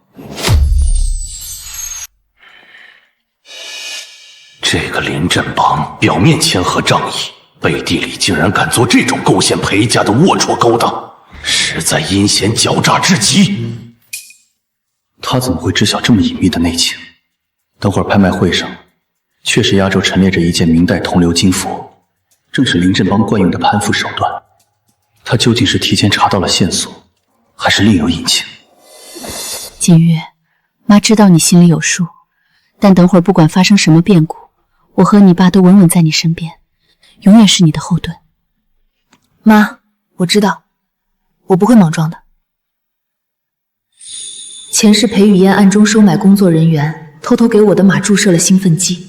这个林振邦表面谦和仗义，背地里竟然敢做这种构陷裴家的龌龊勾当，实在阴险狡诈至极。他怎么会知晓这么隐秘的内情？等会儿拍卖会上，确实压轴陈列着一件明代铜鎏金佛，正是林振邦惯用的攀附手段。他究竟是提前查到了线索，还是另有隐情？锦玉，妈知道你心里有数，但等会儿不管发生什么变故，我和你爸都稳稳在你身边，永远是你的后盾。妈，我知道，我不会莽撞的。前世裴雨嫣暗中收买工作人员，偷偷给我的马注射了兴奋剂。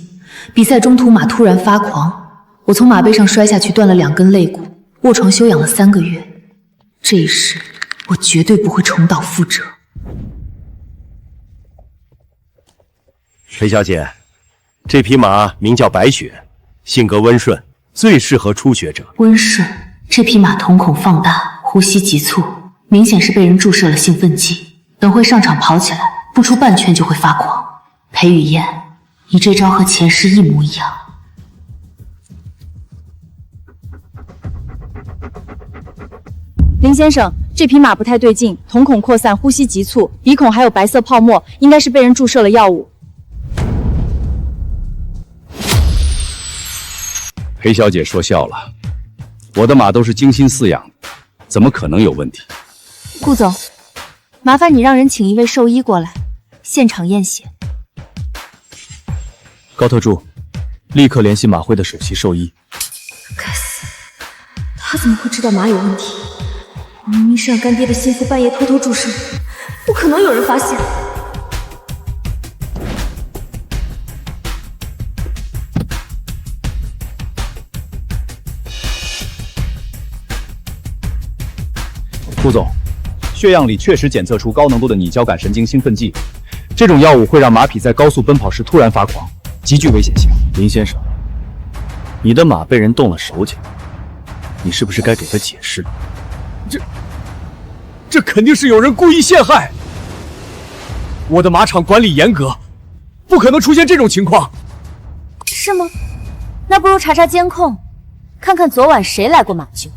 比赛中途马突然发狂，我从马背上摔下去，断了2根肋骨，卧床休养了3个月。这一世，我绝对不会重蹈覆辙。裴小姐，这匹马名叫白雪，性格温顺，最适合初学者。温顺，这匹马瞳孔放大，呼吸急促，明显是被人注射了兴奋剂。等会上场跑起来，不出半圈就会发狂。裴雨嫣，你这招和前世一模一样。林先生，这匹马不太对劲，瞳孔扩散，呼吸急促，鼻孔还有白色泡沫，应该是被人注射了药物。裴小姐说笑了，我的马都是精心饲养的，怎么可能有问题？顾总，麻烦你让人请一位兽医过来，现场验血。高特助，立刻联系马会的首席兽医。该死，他怎么会知道马有问题？我明明是让干爹的心腹半夜偷偷注射，不可能有人发现。顾总，血样里确实检测出高浓度的拟交感神经兴奋剂，这种药物会让马匹在高速奔跑时突然发狂，极具危险性。林先生，你的马被人动了手脚，你是不是该给他解释？这肯定是有人故意陷害。我的马场管理严格，不可能出现这种情况。是吗？那不如查查监控，看看昨晚谁来过马厩。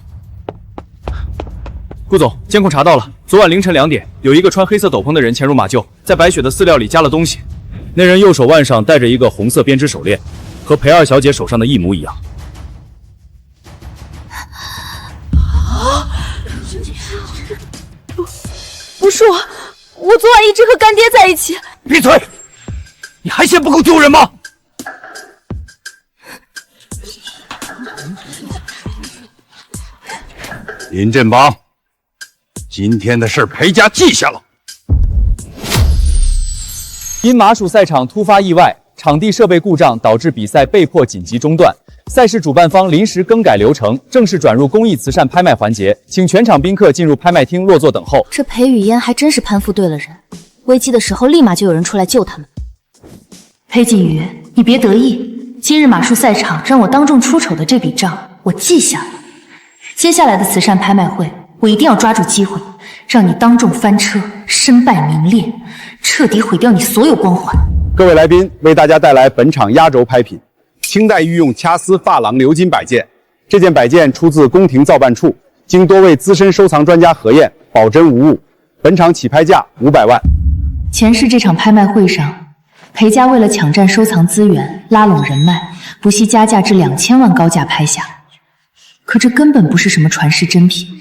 顾总，监控查到了，昨晚凌晨2点，有一个穿黑色斗篷的人潜入马厩，在白雪的饲料里加了东西。那人右手腕上戴着一个红色编织手链，和裴二小姐手上的一模一样。不是我，我昨晚一直和干爹在一起。闭嘴！你还嫌不够丢人吗？林振邦，今天的事裴家记下了。因马术赛场突发意外，场地设备故障导致比赛被迫紧急中断。赛事主办方临时更改流程，正式转入公益慈善拍卖环节，请全场宾客进入拍卖厅落座等候。这裴雨嫣还真是攀附对了人，危机的时候立马就有人出来救他们。裴锦瑜，你别得意，今日马术赛场让我当众出丑的这笔账我记下了。接下来的慈善拍卖会，我一定要抓住机会，让你当众翻车，身败名裂，彻底毁掉你所有光环。各位来宾，为大家带来本场压轴拍品。清代御用掐丝珐琅鎏金摆件，这件摆件出自宫廷造办处，经多位资深收藏专家核验，保真无误。本场起拍价500万。前世这场拍卖会上，裴家为了抢占收藏资源，拉拢人脉，不惜加价至2000万高价拍下。可这根本不是什么传世珍品，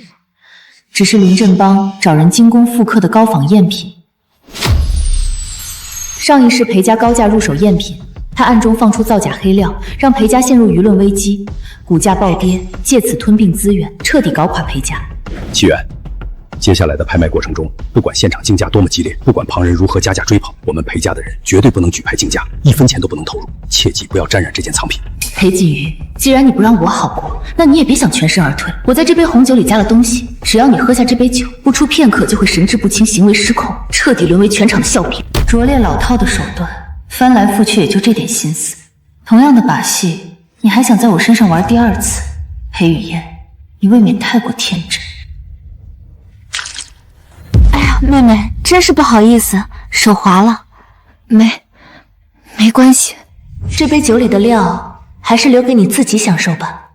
只是林振邦找人精工复刻的高仿赝品。上一世裴家高价入手赝品，他暗中放出造假黑料，让裴家陷入舆论危机，股价暴跌，借此吞并资源，彻底搞垮裴家。七元，接下来的拍卖过程中，不管现场竞价多么激烈，不管旁人如何加价追捧，我们裴家的人绝对不能举牌竞价，1分钱都不能投入，切记不要沾染这件藏品。裴锦瑜，既然你不让我好过，那你也别想全身而退。我在这杯红酒里加了东西，只要你喝下这杯酒，不出片刻就会神志不清，行为失控，彻底沦为全场的笑柄。拙劣老套的手段，翻来覆去也就这点心思。同样的把戏，你还想在我身上玩第二次？裴雨嫣，你未免太过天真。哎呀，妹妹，真是不好意思，手滑了。没关系，这杯酒里的料还是留给你自己享受吧。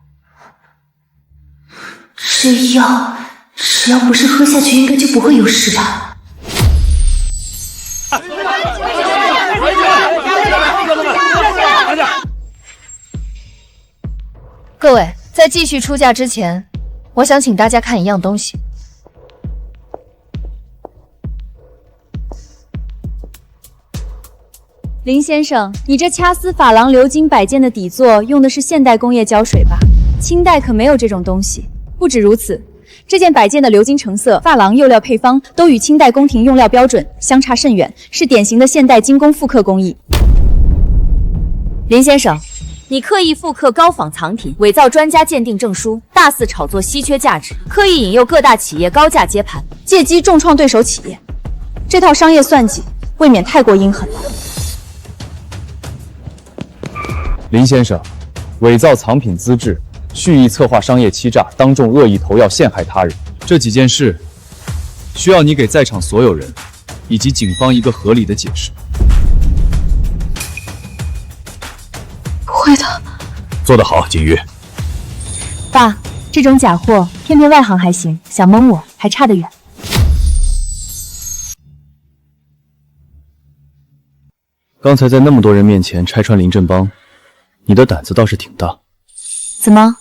这药，只要不是喝下去，应该就不会有事吧？各位，在继续出价之前，我想请大家看一样东西。林先生，你这掐丝珐琅鎏金摆件的底座用的是现代工业胶水吧？清代可没有这种东西。不止如此，这件摆件的鎏金成色、珐琅釉料配方都与清代宫廷用料标准相差甚远，是典型的现代精工复刻工艺。林先生，你刻意复刻高仿藏品，伪造专家鉴定证书，大肆炒作稀缺价值，刻意引诱各大企业高价接盘，借机重创对手企业，这套商业算计未免太过阴狠了。林先生，伪造藏品资质，蓄意策划商业欺诈，当众恶意投药陷害他人，这几件事需要你给在场所有人以及警方一个合理的解释。不会的。做得好，锦瑜。爸，这种假货偏偏外行还行，想蒙我还差得远。刚才在那么多人面前拆穿林振邦，你的胆子倒是挺大。怎么，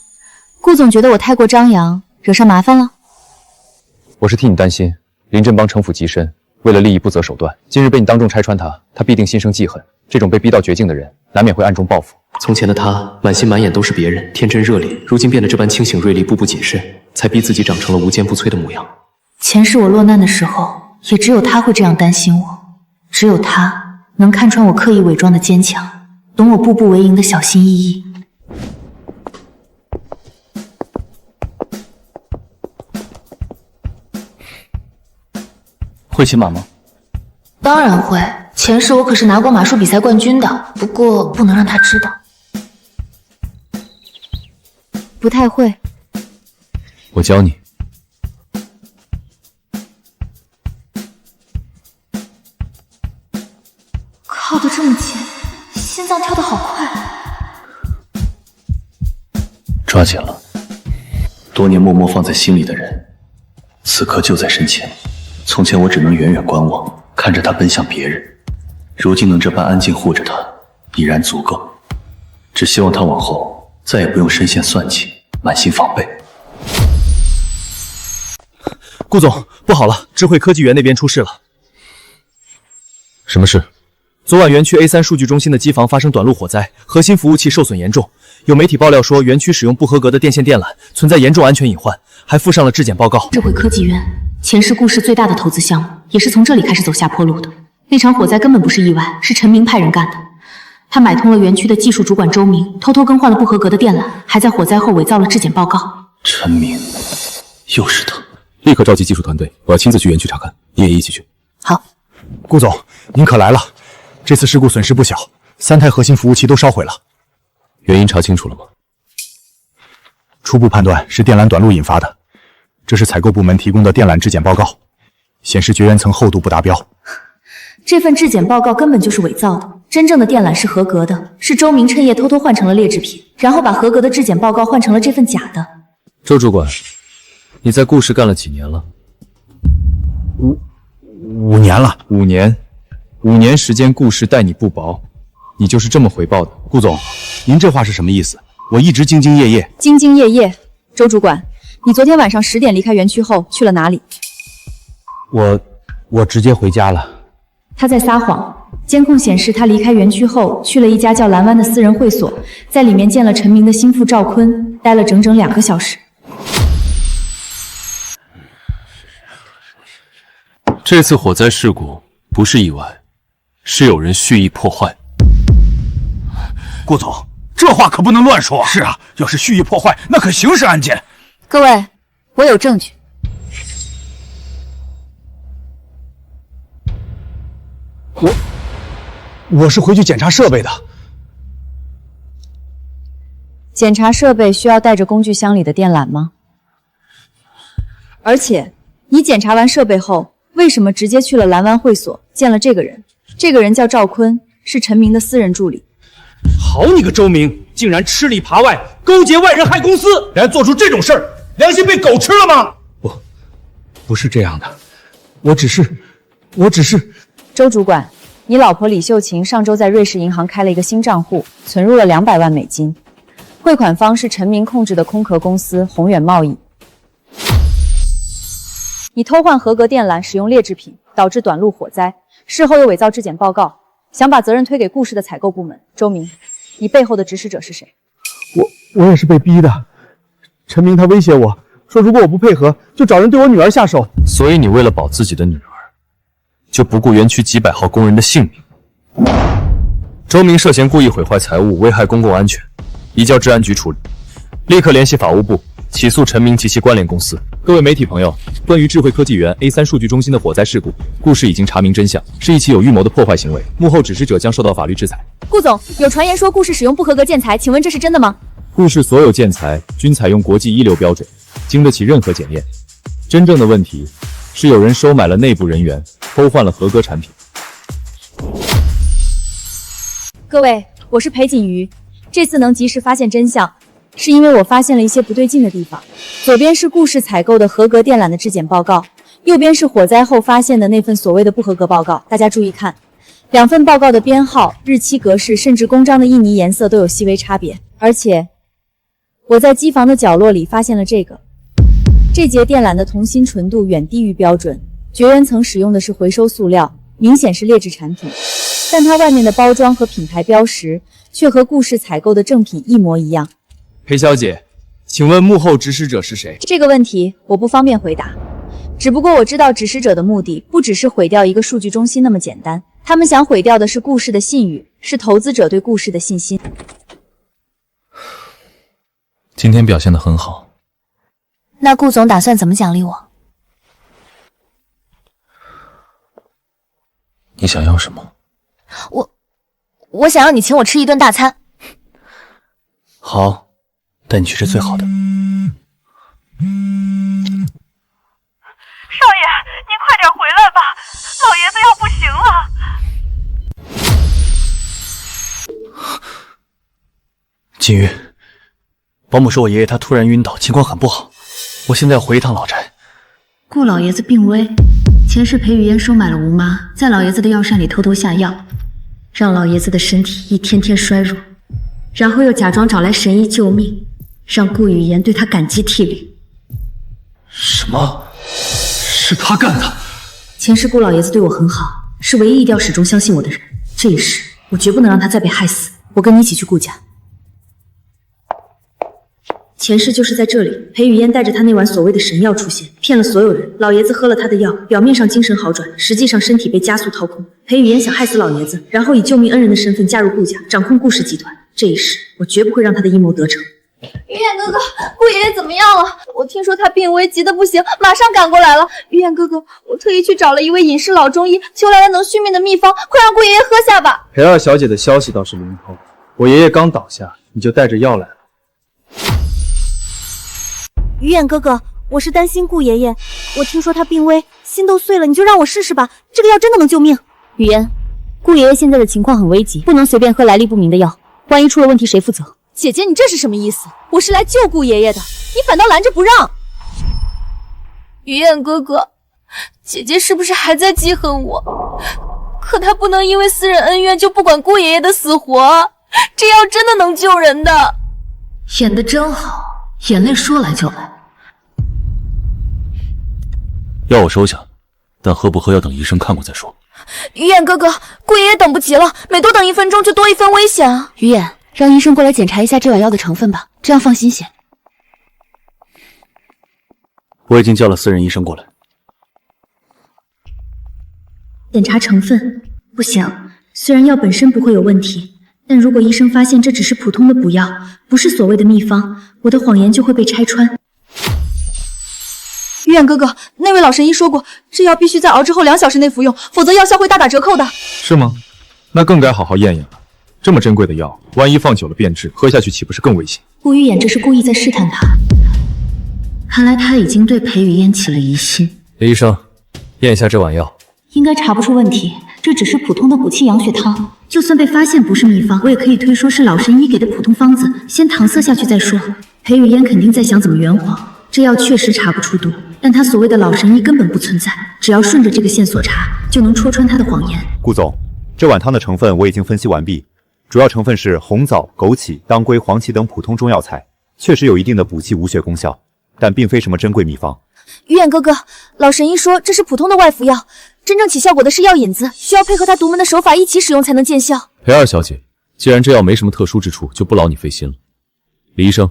顾总觉得我太过张扬，惹上麻烦了？我是替你担心，林振邦城府极深，为了利益不择手段。今日被你当众拆穿他，他必定心生记恨。这种被逼到绝境的人，难免会暗中报复。从前的他满心满眼都是别人，天真热烈，如今变得这般清醒锐利，步步谨慎，才逼自己长成了无坚不摧的模样。前世我落难的时候，也只有他会这样担心我，只有他能看穿我刻意伪装的坚强，懂我步步为营的小心翼翼。会骑马吗？当然会，前世我可是拿过马术比赛冠军的，不过不能让他知道。不太会。我教你。靠得这么近，心脏跳得好快。抓紧了，多年默默放在心里的人，此刻就在身前。从前我只能远远观望，看着他奔向别人，如今能这般安静护着他，已然足够。只希望他往后再也不用深陷算计，满心防备。顾总，不好了，智慧科技园那边出事了。什么事？昨晚园区 A3 数据中心的机房发生短路火灾，核心服务器受损严重。有媒体爆料说，园区使用不合格的电线电缆，存在严重安全隐患，还附上了质检报告。智慧科技园，前世顾氏最大的投资项目，也是从这里开始走下坡路的。那场火灾根本不是意外，是陈明派人干的。他买通了园区的技术主管周明，偷偷更换了不合格的电缆，还在火灾后伪造了质检报告。陈明，又是他。立刻召集技术团队，我要亲自去园区查看，你也一起去。好。顾总，您可来了。这次事故损失不小，3台核心服务器都烧毁了。原因查清楚了吗？初步判断是电缆短路引发的。这是采购部门提供的电缆质检报告，显示绝缘层厚度不达标。这份质检报告根本就是伪造的，真正的电缆是合格的，是周明趁夜偷偷换成了劣质品，然后把合格的质检报告换成了这份假的。周主管，你在顾氏干了几年了？5年了。5年时间，顾氏待你不薄，你就是这么回报的？顾总，您这话是什么意思？我一直兢兢业业。兢兢业业。周主管，你昨天晚上10点离开园区后去了哪里？我直接回家了。他在撒谎。监控显示，他离开园区后去了一家叫蓝湾的私人会所，在里面见了陈明的心腹赵坤，待了整整2个小时。这次火灾事故不是意外，是有人蓄意破坏。顾总，这话可不能乱说。是啊，要是蓄意破坏，那可刑事案件。各位，我有证据。我是回去检查设备的。检查设备需要带着工具箱里的电缆吗？而且，你检查完设备后，为什么直接去了蓝湾会所见了这个人？这个人叫赵坤，是陈明的私人助理。好你个周明，竟然吃里扒外，勾结外人害公司，然后做出这种事儿，良心被狗吃了吗？不是这样的，我只是。周主管，你老婆李秀琴上周在瑞士银行开了一个新账户，存入了200万美金。汇款方是陈明控制的空壳公司宏远贸易。你偷换合格电缆，使用劣质品，导致短路火灾，事后又伪造质检报告，想把责任推给顾氏的采购部门。周明，你背后的指使者是谁？我也是被逼的。陈明他威胁我说，如果我不配合，就找人对我女儿下手。所以你为了保自己的女儿，就不顾园区几百号工人的性命。周明涉嫌故意毁坏财物，危害公共安全，移交治安局处理，立刻联系法务部起诉陈明及其关联公司。各位媒体朋友，关于智慧科技园 A3 数据中心的火灾事故，顾氏已经查明真相，是一起有预谋的破坏行为，幕后指使者将受到法律制裁。顾总，有传言说顾氏使用不合格建材，请问这是真的吗？顾氏所有建材均采用国际一流标准，经得起任何检验。真正的问题是有人收买了内部人员，偷换了合格产品。各位，我是裴锦瑜，这次能及时发现真相，是因为我发现了一些不对劲的地方。左边是顾氏采购的合格电缆的质检报告，右边是火灾后发现的那份所谓的不合格报告。大家注意看，2份报告的编号、日期格式，甚至公章的印泥颜色都有细微差别。而且，我在机房的角落里发现了这节电缆的铜锌纯度远低于标准，绝缘层使用的是回收塑料，明显是劣质产品。但它外面的包装和品牌标识却和顾氏采购的正品一模一样。裴小姐，请问幕后指使者是谁？这个问题我不方便回答，只不过我知道指使者的目的不只是毁掉一个数据中心那么简单，他们想毁掉的是顾氏的信誉，是投资者对顾氏的信心。今天表现得很好。那顾总打算怎么奖励我？你想要什么？我想让你请我吃一顿大餐。好，带你去吃最好的。少爷，您快点回来吧，老爷子要不行了。金鱼，保姆说我爷爷他突然晕倒，情况很不好，我现在要回一趟老宅。顾老爷子病危，前世裴雨嫣收买了吴妈，在老爷子的药膳里偷偷下药，让老爷子的身体一天天衰弱，然后又假装找来神医救命，让顾雨嫣对他感激涕零。什么？是他干的？前世顾老爷子对我很好，是唯一一定要始终相信我的人。这一世，我绝不能让他再被害死。我跟你一起去顾家。前世就是在这里，裴雨嫣带着他那碗所谓的神药出现，骗了所有人。老爷子喝了他的药，表面上精神好转，实际上身体被加速掏空。裴雨嫣想害死老爷子，然后以救命恩人的身份加入顾家，掌控顾氏集团。这一世，我绝不会让他的阴谋得逞。于燕哥哥，顾爷爷怎么样了？我听说他病危，急得不行，马上赶过来了。于燕哥哥，我特意去找了一位隐士老中医，求来了能续命的秘方，快让顾爷爷喝下吧。裴二小姐的消息倒是灵通，我爷爷刚倒下，你就带着药来了。于燕哥哥，我是担心顾爷爷，我听说他病危，心都碎了，你就让我试试吧，这个药真的能救命。雨嫣，顾爷爷现在的情况很危急，不能随便喝来历不明的药，万一出了问题谁负责？姐姐，你这是什么意思？我是来救顾爷爷的，你反倒拦着不让。于燕哥哥，姐姐是不是还在记恨我？可她不能因为私人恩怨就不管顾爷爷的死活，这药真的能救人的。演得真好，眼泪说来就来。药我收下，但喝不喝要等医生看过再说。于燕哥哥，顾爷爷等不及了，每多等1分钟就多一分危险啊！于燕，让医生过来检查一下这碗药的成分吧，这样放心些。我已经叫了私人医生过来。检查成分不行，虽然药本身不会有问题，但如果医生发现这只是普通的补药，不是所谓的秘方，我的谎言就会被拆穿。于远哥哥，那位老神医说过，这药必须在熬制后2小时内服用，否则药效会大打折扣的。是吗？那更该好好验验了。这么珍贵的药，万一放久了变质，喝下去岂不是更危险？顾于言这是故意在试探他，看来他已经对裴雨嫣起了疑心。李医生，验一下这碗药。应该查不出问题，这只是普通的补气养血汤，就算被发现不是秘方，我也可以推说是老神医给的普通方子，先搪塞下去再说。裴雨嫣肯定在想怎么圆谎，这药确实查不出毒，但他所谓的老神医根本不存在，只要顺着这个线索查，就能戳穿他的谎言。顾总，这碗汤的成分我已经分析完毕，主要成分是红枣、枸杞、当归、黄芪等普通中药材，确实有一定的补气无血功效，但并非什么珍贵秘方。于远哥哥，老神医说这是普通的外服药，真正起效果的是药引子，需要配合他独门的手法一起使用才能见效。裴二小姐，既然这药没什么特殊之处，就不劳你费心了。李医生，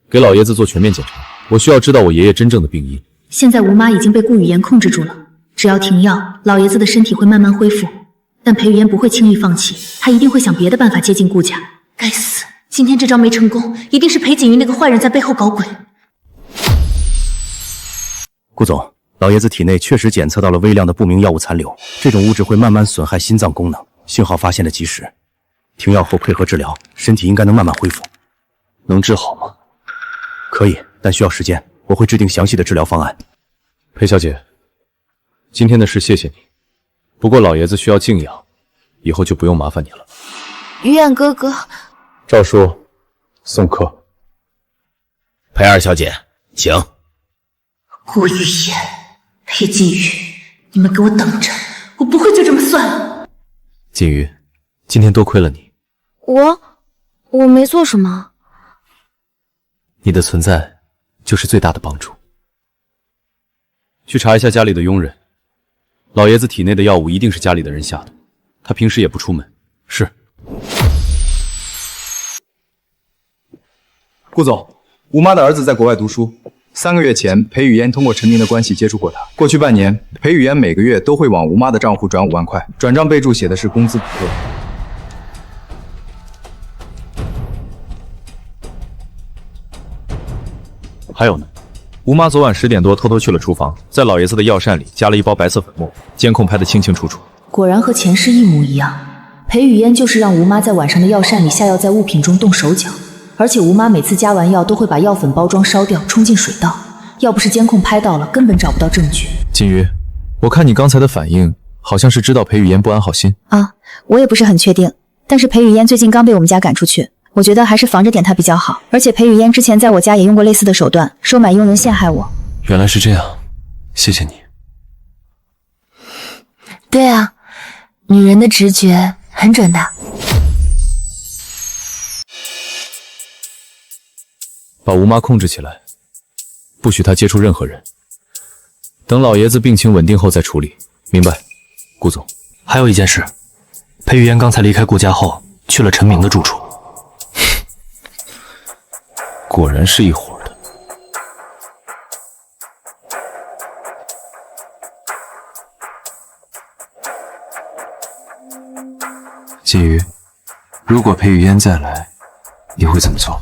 给老爷子做全面检查，我需要知道我爷爷真正的病因。现在吴妈已经被顾雨言控制住了，只要停药，老爷子的身体会慢慢恢复。但裴雨嫣不会轻易放弃，他一定会想别的办法接近顾家。该死，今天这招没成功，一定是裴锦瑜那个坏人在背后搞鬼。顾总，老爷子体内确实检测到了微量的不明药物残留，这种物质会慢慢损害心脏功能，幸好发现的及时。停药后配合治疗，身体应该能慢慢恢复。能治好吗？可以，但需要时间，我会制定详细的治疗方案。裴小姐，今天的事谢谢你，不过老爷子需要静养，以后就不用麻烦你了。于远哥哥，赵叔，送客。裴二小姐，请。顾雨言、裴锦瑜，你们给我等着，我不会就这么算了。锦瑜，今天多亏了你。我没做什么。你的存在就是最大的帮助。去查一下家里的佣人，老爷子体内的药物一定是家里的人下的，他平时也不出门。是。顾总，吴妈的儿子在国外读书。3个月前，裴雨嫣通过陈明的关系接触过他。过去半年，裴雨嫣每个月都会往吴妈的账户转5万块，转账备注写的是工资补贴。还有呢，吴妈昨晚10点多偷偷去了厨房，在老爷子的药膳里加了一包白色粉末，监控拍得清清楚楚。果然和前世一模一样，裴雨嫣就是让吴妈在晚上的药膳里下药，在物品中动手脚。而且吴妈每次加完药都会把药粉包装烧掉，冲进水道。要不是监控拍到了，根本找不到证据。锦瑜，我看你刚才的反应，好像是知道裴雨嫣不安好心啊。我也不是很确定，但是裴雨嫣最近刚被我们家赶出去，我觉得还是防着点她比较好。而且裴雨嫣之前在我家也用过类似的手段，收买佣人陷害我。原来是这样，谢谢你。对啊，女人的直觉很准的。把吴妈控制起来，不许她接触任何人。等老爷子病情稳定后再处理，明白？顾总，还有一件事，裴雨嫣刚才离开顾家后，去了陈明的住处。果然是一伙的。锦瑜，如果裴雨嫣再来，你会怎么做？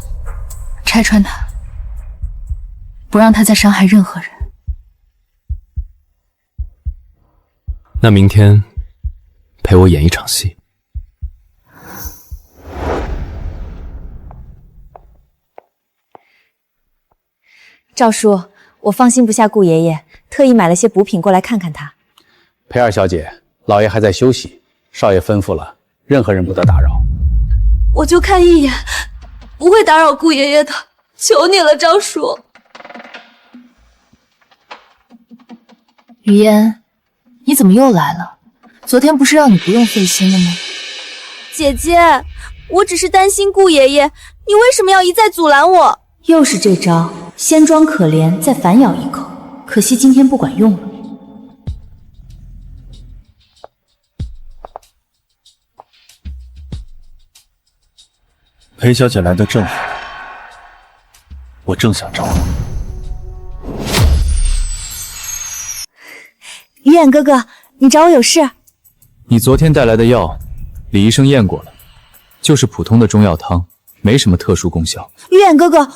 拆穿他，不让他再伤害任何人。那明天陪我演一场戏。赵叔，我放心不下顾爷爷，特意买了些补品过来看看他。裴二小姐，老爷还在休息，少爷吩咐了，任何人不得打扰。我就看一眼，不会打扰顾爷爷的，求你了，赵叔。雨嫣，你怎么又来了？昨天不是让你不用费心了吗？姐姐，我只是担心顾爷爷，你为什么要一再阻拦我？又是这招，先装可怜，再反咬一口。可惜今天不管用了。裴小姐来的正好，我正想找她。于远哥哥，你找我有事？你昨天带来的药，李医生验过了，就是普通的中药汤，没什么特殊功效。于远哥哥，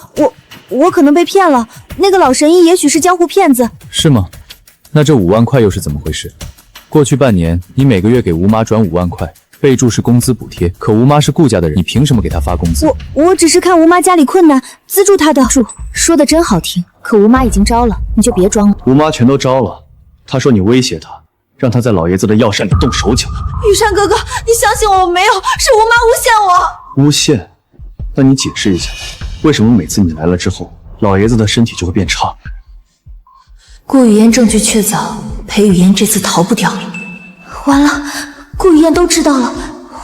我可能被骗了，那个老神医也许是江湖骗子。是吗？那这5万块又是怎么回事？过去半年，你每个月给吴妈转5万块，备注是工资补贴。可吴妈是顾家的人，你凭什么给她发工资？我只是看吴妈家里困难，资助她的。说的真好听，可吴妈已经招了，你就别装了。吴妈全都招了，她说你威胁她，让她在老爷子的药膳里动手脚。雨山哥哥，你相信我没有，是吴妈诬陷我。诬陷？那你解释一下，为什么每次你来了之后，老爷子的身体就会变差？顾雨嫣证据确凿，裴雨嫣这次逃不掉了。完了，顾雨嫣都知道了，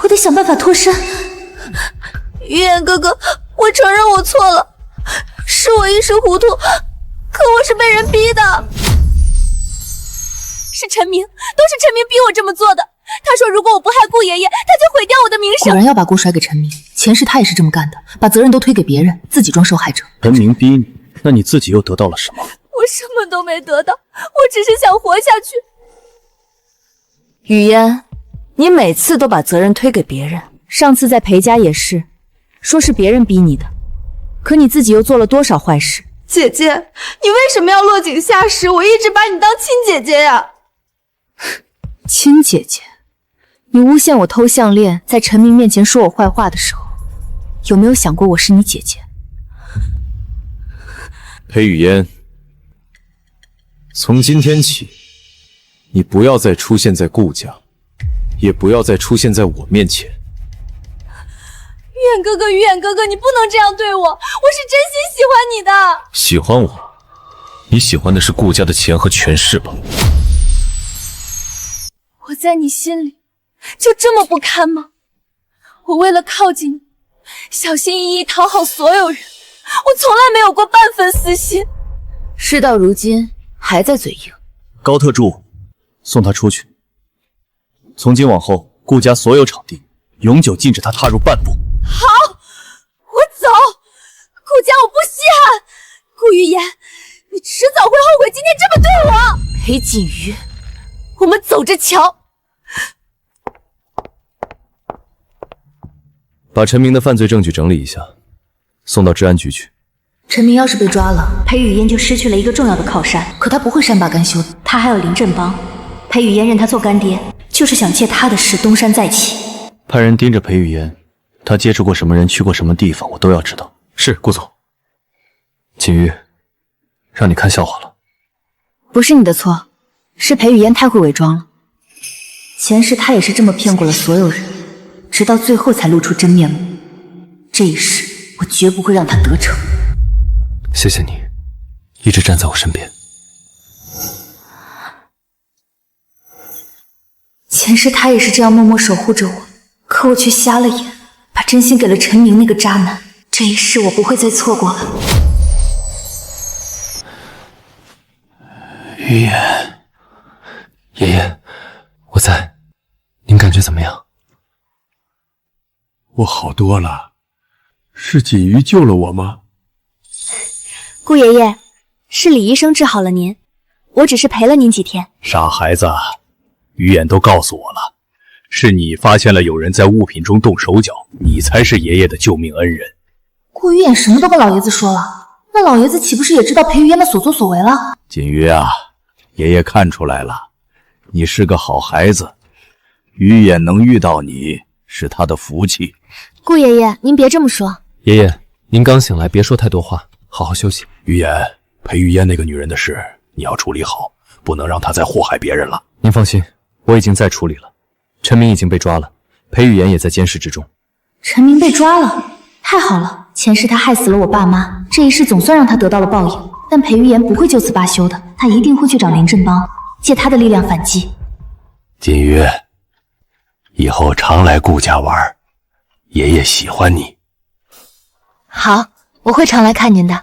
我得想办法脱身。于远哥哥，我承认我错了，是我一时糊涂，可我是被人逼的。是陈明，都是陈明逼我这么做的。他说如果我不害顾爷爷，他就毁掉我的名声。果然要把锅甩给陈明，前世他也是这么干的，把责任都推给别人，自己装受害者。陈明逼你，那你自己又得到了什么？我什么都没得到，我只是想活下去。雨嫣，你每次都把责任推给别人，上次在裴家也是，说是别人逼你的，可你自己又做了多少坏事？姐姐，你为什么要落井下石？我一直把你当亲姐姐呀。亲姐姐？你诬陷我偷项链，在陈明面前说我坏话的时候，有没有想过我是你姐姐？裴雨嫣，从今天起，你不要再出现在顾家，也不要再出现在我面前。于远哥哥，于远哥哥，你不能这样对我，我是真心喜欢你的。喜欢我？你喜欢的是顾家的钱和权势吧？我在你心里就这么不堪吗？我为了靠近你，小心翼翼讨好所有人，我从来没有过半分私心。事到如今还在嘴硬。高特助，送他出去。从今往后，顾家所有场地永久禁止他踏入半步。好，我走。顾家我不稀罕。顾雨言，你迟早会后悔今天这么对我。裴锦瑜，我们走着瞧。把陈明的犯罪证据整理一下，送到治安局去。陈明要是被抓了，裴雨嫣就失去了一个重要的靠山。可他不会善罢甘休的，他还有林振邦。裴雨嫣认他做干爹，就是想借他的事东山再起。派人盯着裴雨嫣，他接触过什么人，去过什么地方，我都要知道。是，顾总。锦瑜，让你看笑话了。不是你的错，是裴雨嫣太会伪装了。前世他也是这么骗过了所有人，直到最后才露出真面目。这一世，我绝不会让他得逞。谢谢你，一直站在我身边。前世他也是这样默默守护着我，可我却瞎了眼，把真心给了陈明那个渣男。这一世我不会再错过了。于言，爷爷，我在，您感觉怎么样？我好多了，是锦瑜救了我吗？顾爷爷，是李医生治好了您，我只是陪了您几天。傻孩子，于眼都告诉我了，是你发现了有人在物品中动手脚，你才是爷爷的救命恩人。顾于眼什么都跟老爷子说了，那老爷子岂不是也知道裴雨嫣的所作所为了？锦瑜啊，爷爷看出来了，你是个好孩子，于眼能遇到你是他的福气。顾爷爷，您别这么说。爷爷，您刚醒来，别说太多话，好好休息。于言，裴玉嫣那个女人的事你要处理好，不能让她再祸害别人了。您放心，我已经在处理了。陈明已经被抓了，裴雨言也在监视之中。陈明被抓了，太好了！前世他害死了我爸妈，这一世总算让他得到了报应。但裴玉言不会就此罢休的，他一定会去找林振邦，借他的力量反击。锦瑜，以后常来顾家玩，爷爷喜欢你。好，我会常来看您的。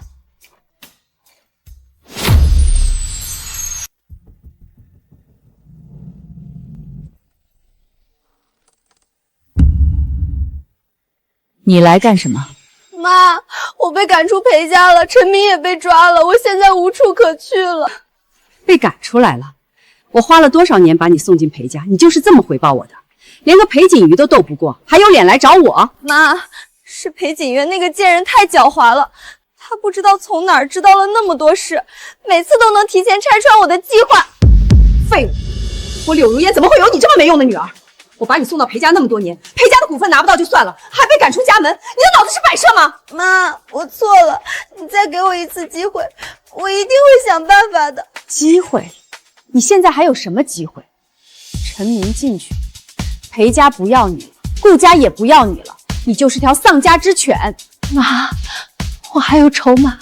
你来干什么？妈，我被赶出裴家了，陈明也被抓了，我现在无处可去了。被赶出来了？我花了多少年把你送进裴家，你就是这么回报我的？连个裴锦瑜都斗不过，还有脸来找我？妈，是裴锦元那个贱人太狡猾了，他不知道从哪儿知道了那么多事，每次都能提前拆穿我的计划。废物！我柳如烟怎么会有你这么没用的女儿？我把你送到裴家那么多年，裴家的股份拿不到就算了，还被赶出家门，你的脑子是摆设吗？妈，我错了，你再给我一次机会，我一定会想办法的。机会？你现在还有什么机会？陈明进去，裴家不要你了，顾家也不要你了，你就是条丧家之犬。妈，我还有筹码，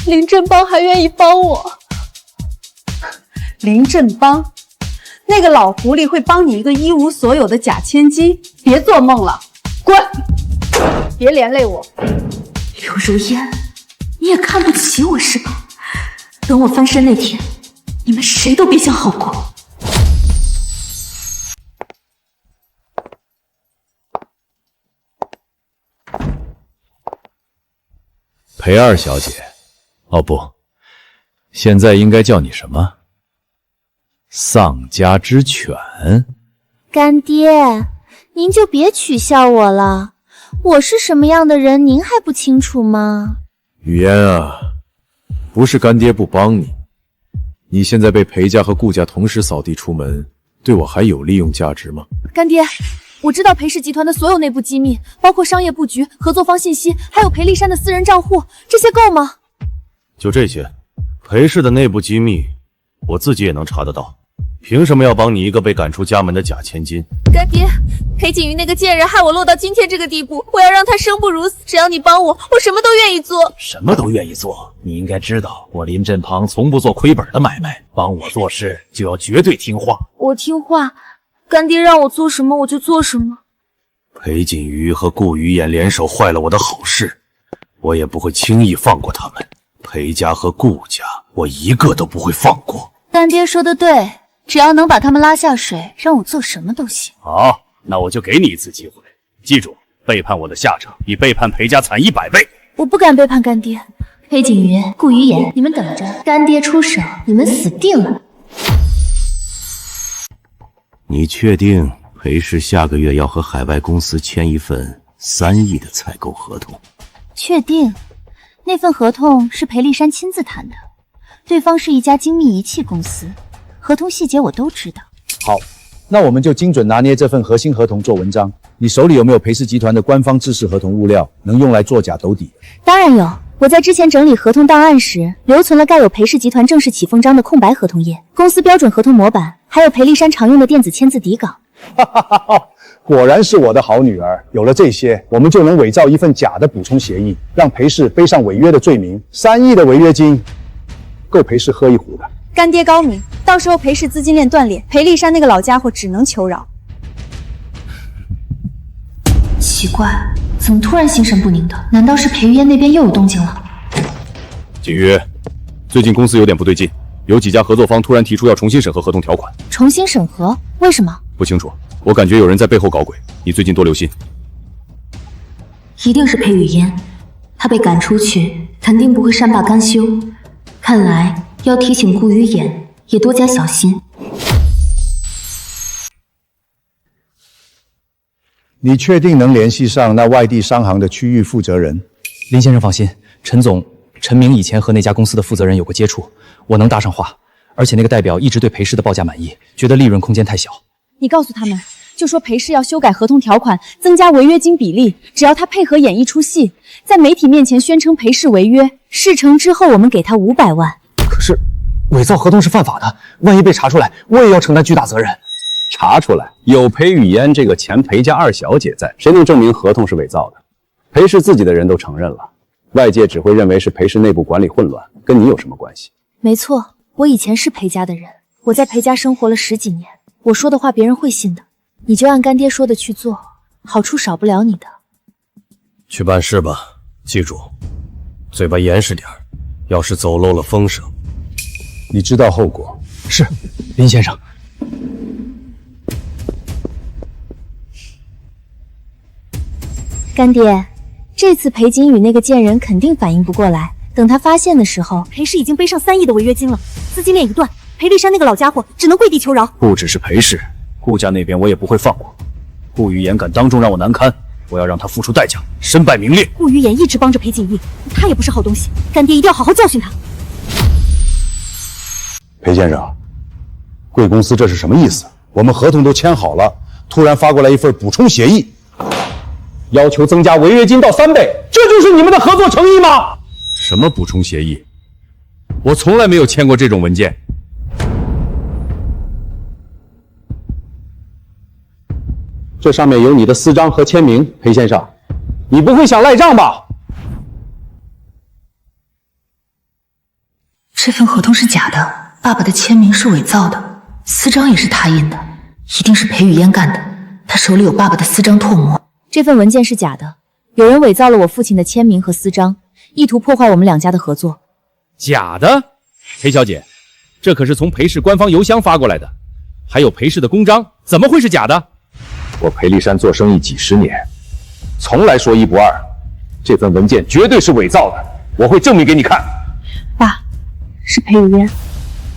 林振邦还愿意帮我。林振邦？那个老狐狸会帮你一个一无所有的假千金？别做梦了，滚！别连累我。柳如烟，你也看不起我是吧？等我翻身那天，你们谁都别想好过。裴二小姐，哦不，现在应该叫你什么？丧家之犬？干爹，您就别取笑我了，我是什么样的人，您还不清楚吗？雨嫣啊，不是干爹不帮你，你现在被裴家和顾家同时扫地出门，对我还有利用价值吗？干爹，我知道裴氏集团的所有内部机密，包括商业布局、合作方信息，还有裴丽珊的私人账户，这些够吗？就这些，裴氏的内部机密，我自己也能查得到。凭什么要帮你一个被赶出家门的假千金？干爹，裴景瑜那个贱人害我落到今天这个地步，我要让他生不如死。只要你帮我，我什么都愿意做。什么都愿意做？你应该知道，我林振庞从不做亏本的买卖，帮我做事就要绝对听话。我听话，干爹让我做什么我就做什么。裴锦瑜和顾于言联手坏了我的好事，我也不会轻易放过他们。裴家和顾家，我一个都不会放过。干爹说的对。只要能把他们拉下水，让我做什么都行。好，那我就给你一次机会，记住，背叛我的下场比背叛裴家惨100倍。我不敢背叛干爹。裴景瑜、顾于言，你们等着，干爹出手，你们死定了。你确定裴氏下个月要和海外公司签一份3亿的采购合同？确定，那份合同是裴丽珊亲自谈的，对方是一家精密仪器公司。合同细节我都知道。好，那我们就精准拿捏这份核心合同做文章。你手里有没有裴氏集团的官方制式合同物料，能用来作假斗底？当然有，我在之前整理合同档案时，留存了盖有裴氏集团正式起封章的空白合同页、公司标准合同模板，还有裴丽珊常用的电子签字底稿。果然是我的好女儿，有了这些，我们就能伪造一份假的补充协议，让裴氏背上违约的罪名。3亿的违约金，够裴氏喝一壶的。干爹高明，到时候裴氏资金链断裂，裴丽珊那个老家伙只能求饶。奇怪，怎么突然心神不宁的？难道是裴玉烟那边又有动静了？锦瑜，最近公司有点不对劲，有几家合作方突然提出要重新审核合同条款。重新审核？为什么？不清楚，我感觉有人在背后搞鬼，你最近多留心。一定是裴雨嫣，她被赶出去，肯定不会善罢甘休。看来要提醒顾于言也多加小心。你确定能联系上那外地商行的区域负责人？林先生放心，陈明以前和那家公司的负责人有过接触，我能搭上话。而且那个代表一直对裴氏的报价满意，觉得利润空间太小。你告诉他们，就说裴氏要修改合同条款，增加违约金比例，只要他配合演一出戏，在媒体面前宣称裴氏违约，事成之后我们给他500万。可是伪造合同是犯法的，万一被查出来，我也要承担巨大责任。查出来有裴雨嫣这个前裴家二小姐在，谁能证明合同是伪造的？裴氏自己的人都承认了，外界只会认为是裴氏内部管理混乱，跟你有什么关系？没错，我以前是裴家的人，我在裴家生活了10几年，我说的话别人会信的。你就按干爹说的去做，好处少不了你的。去办事吧，记住，嘴巴严实点，要是走漏了风声，你知道后果。是，林先生。干爹，这次裴景宇那个贱人肯定反应不过来，等他发现的时候，裴氏已经背上3亿的违约金了，资金链一断，裴丽珊那个老家伙只能跪地求饶。不只是裴氏，顾家那边我也不会放过。顾于言敢当众让我难堪，我要让他付出代价，身败名裂。顾于言一直帮着裴锦玉，他也不是好东西，干爹一定要好好教训他。裴先生，贵公司这是什么意思？我们合同都签好了，突然发过来一份补充协议，要求增加违约金到3倍，这就是你们的合作诚意吗？什么补充协议？我从来没有签过这种文件。这上面有你的私章和签名，裴先生，你不会想赖账吧？这份合同是假的，爸爸的签名是伪造的，私章也是他印的，一定是裴雨嫣干的。他手里有爸爸的私章唾沫。这份文件是假的，有人伪造了我父亲的签名和私章，意图破坏我们两家的合作。假的？裴小姐，这可是从裴氏官方邮箱发过来的，还有裴氏的公章，怎么会是假的？我裴立山做生意几10年，从来说一不二。这份文件绝对是伪造的，我会证明给你看。爸，是裴雨嫣，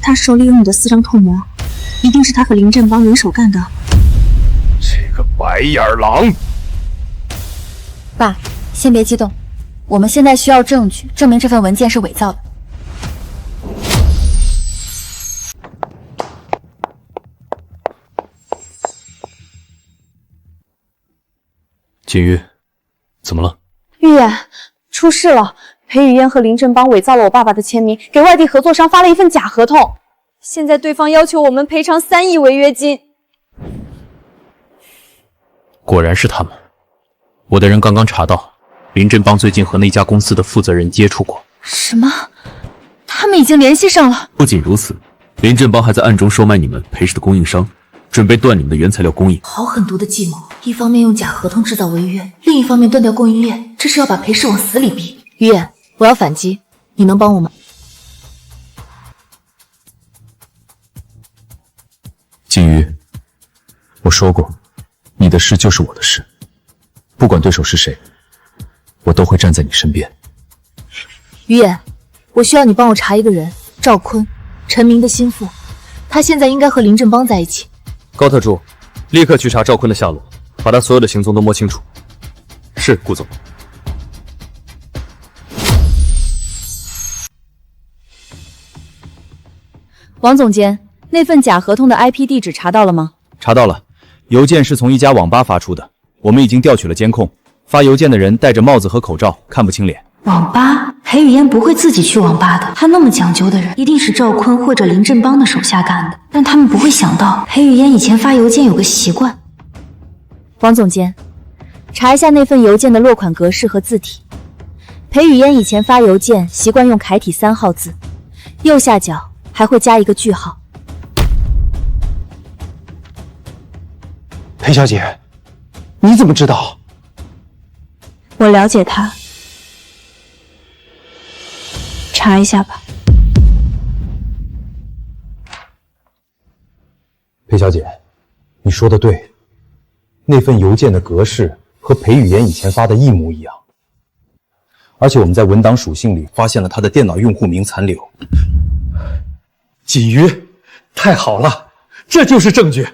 他手里有你的私章唾沫，一定是他和林振邦联手干的。这个白眼狼！爸，先别激动，我们现在需要证据，证明这份文件是伪造的。锦瑜，怎么了？玉燕，出事了！裴雨嫣和林振邦伪造了我爸爸的签名，给外地合作商发了一份假合同。现在对方要求我们赔偿3亿违约金。果然是他们。我的人刚刚查到，林振邦最近和那家公司的负责人接触过。什么？他们已经联系上了？不仅如此，林振邦还在暗中收买你们裴氏的供应商，准备断你们的原材料供应。好狠毒的计谋，一方面用假合同制造违约，另一方面断掉供应链，这是要把裴氏往死里逼。于燕，我要反击，你能帮我吗？锦瑜，我说过，你的事就是我的事，不管对手是谁，我都会站在你身边。于燕，我需要你帮我查一个人，赵坤，陈明的心腹，他现在应该和林振邦在一起。高特助，立刻去查赵坤的下落，把他所有的行踪都摸清楚。是，顾总。王总监，那份假合同的 IP 地址查到了吗？查到了，邮件是从一家网吧发出的，我们已经调取了监控。发邮件的人戴着帽子和口罩，看不清脸。网吧？裴雨嫣不会自己去网吧的，她那么讲究的人，一定是赵坤或者林振邦的手下干的。但他们不会想到，裴雨嫣以前发邮件有个习惯。王总监，查一下那份邮件的落款格式和字体。裴雨嫣以前发邮件习惯用楷体3号字，右下角还会加一个句号。裴小姐，你怎么知道？我了解他，查一下吧。裴小姐，你说的对，那份邮件的格式和裴雨嫣以前发的一模一样，而且我们在文档属性里发现了她的电脑用户名残留。锦瑜，太好了，这就是证据。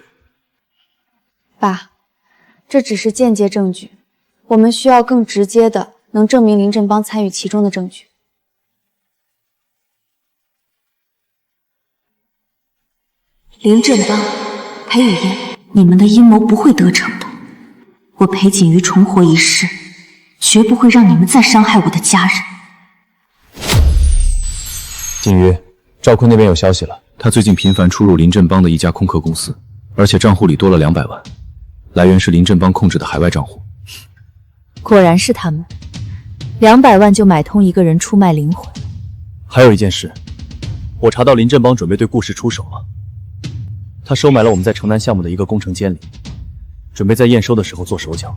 爸，这只是间接证据，我们需要更直接的，能证明林振邦参与其中的证据。林振邦、裴雨嫣，你们的阴谋不会得逞的。我裴锦瑜重活一世，绝不会让你们再伤害我的家人。锦瑜，赵坤那边有消息了，他最近频繁出入林振邦的一家空壳公司，而且账户里多了200万，来源是林振邦控制的海外账户。果然是他们，200万就买通一个人出卖灵魂。还有一件事，我查到林振邦准备对顾氏出手了。他收买了我们在城南项目的一个工程监理，准备在验收的时候做手脚。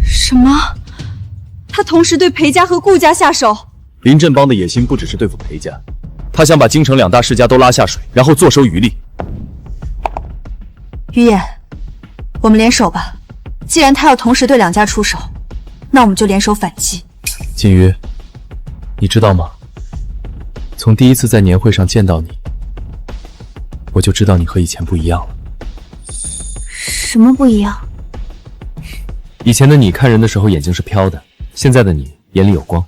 什么？他同时对裴家和顾家下手？林振邦的野心不只是对付裴家，他想把京城2大世家都拉下水，然后坐收渔利。于燕，我们联手吧。既然他要同时对2家出手，那我们就联手反击。锦瑜，你知道吗？从第一次在年会上见到你，我就知道你和以前不一样了。什么不一样？以前的你看人的时候眼睛是飘的，现在的你眼里有光，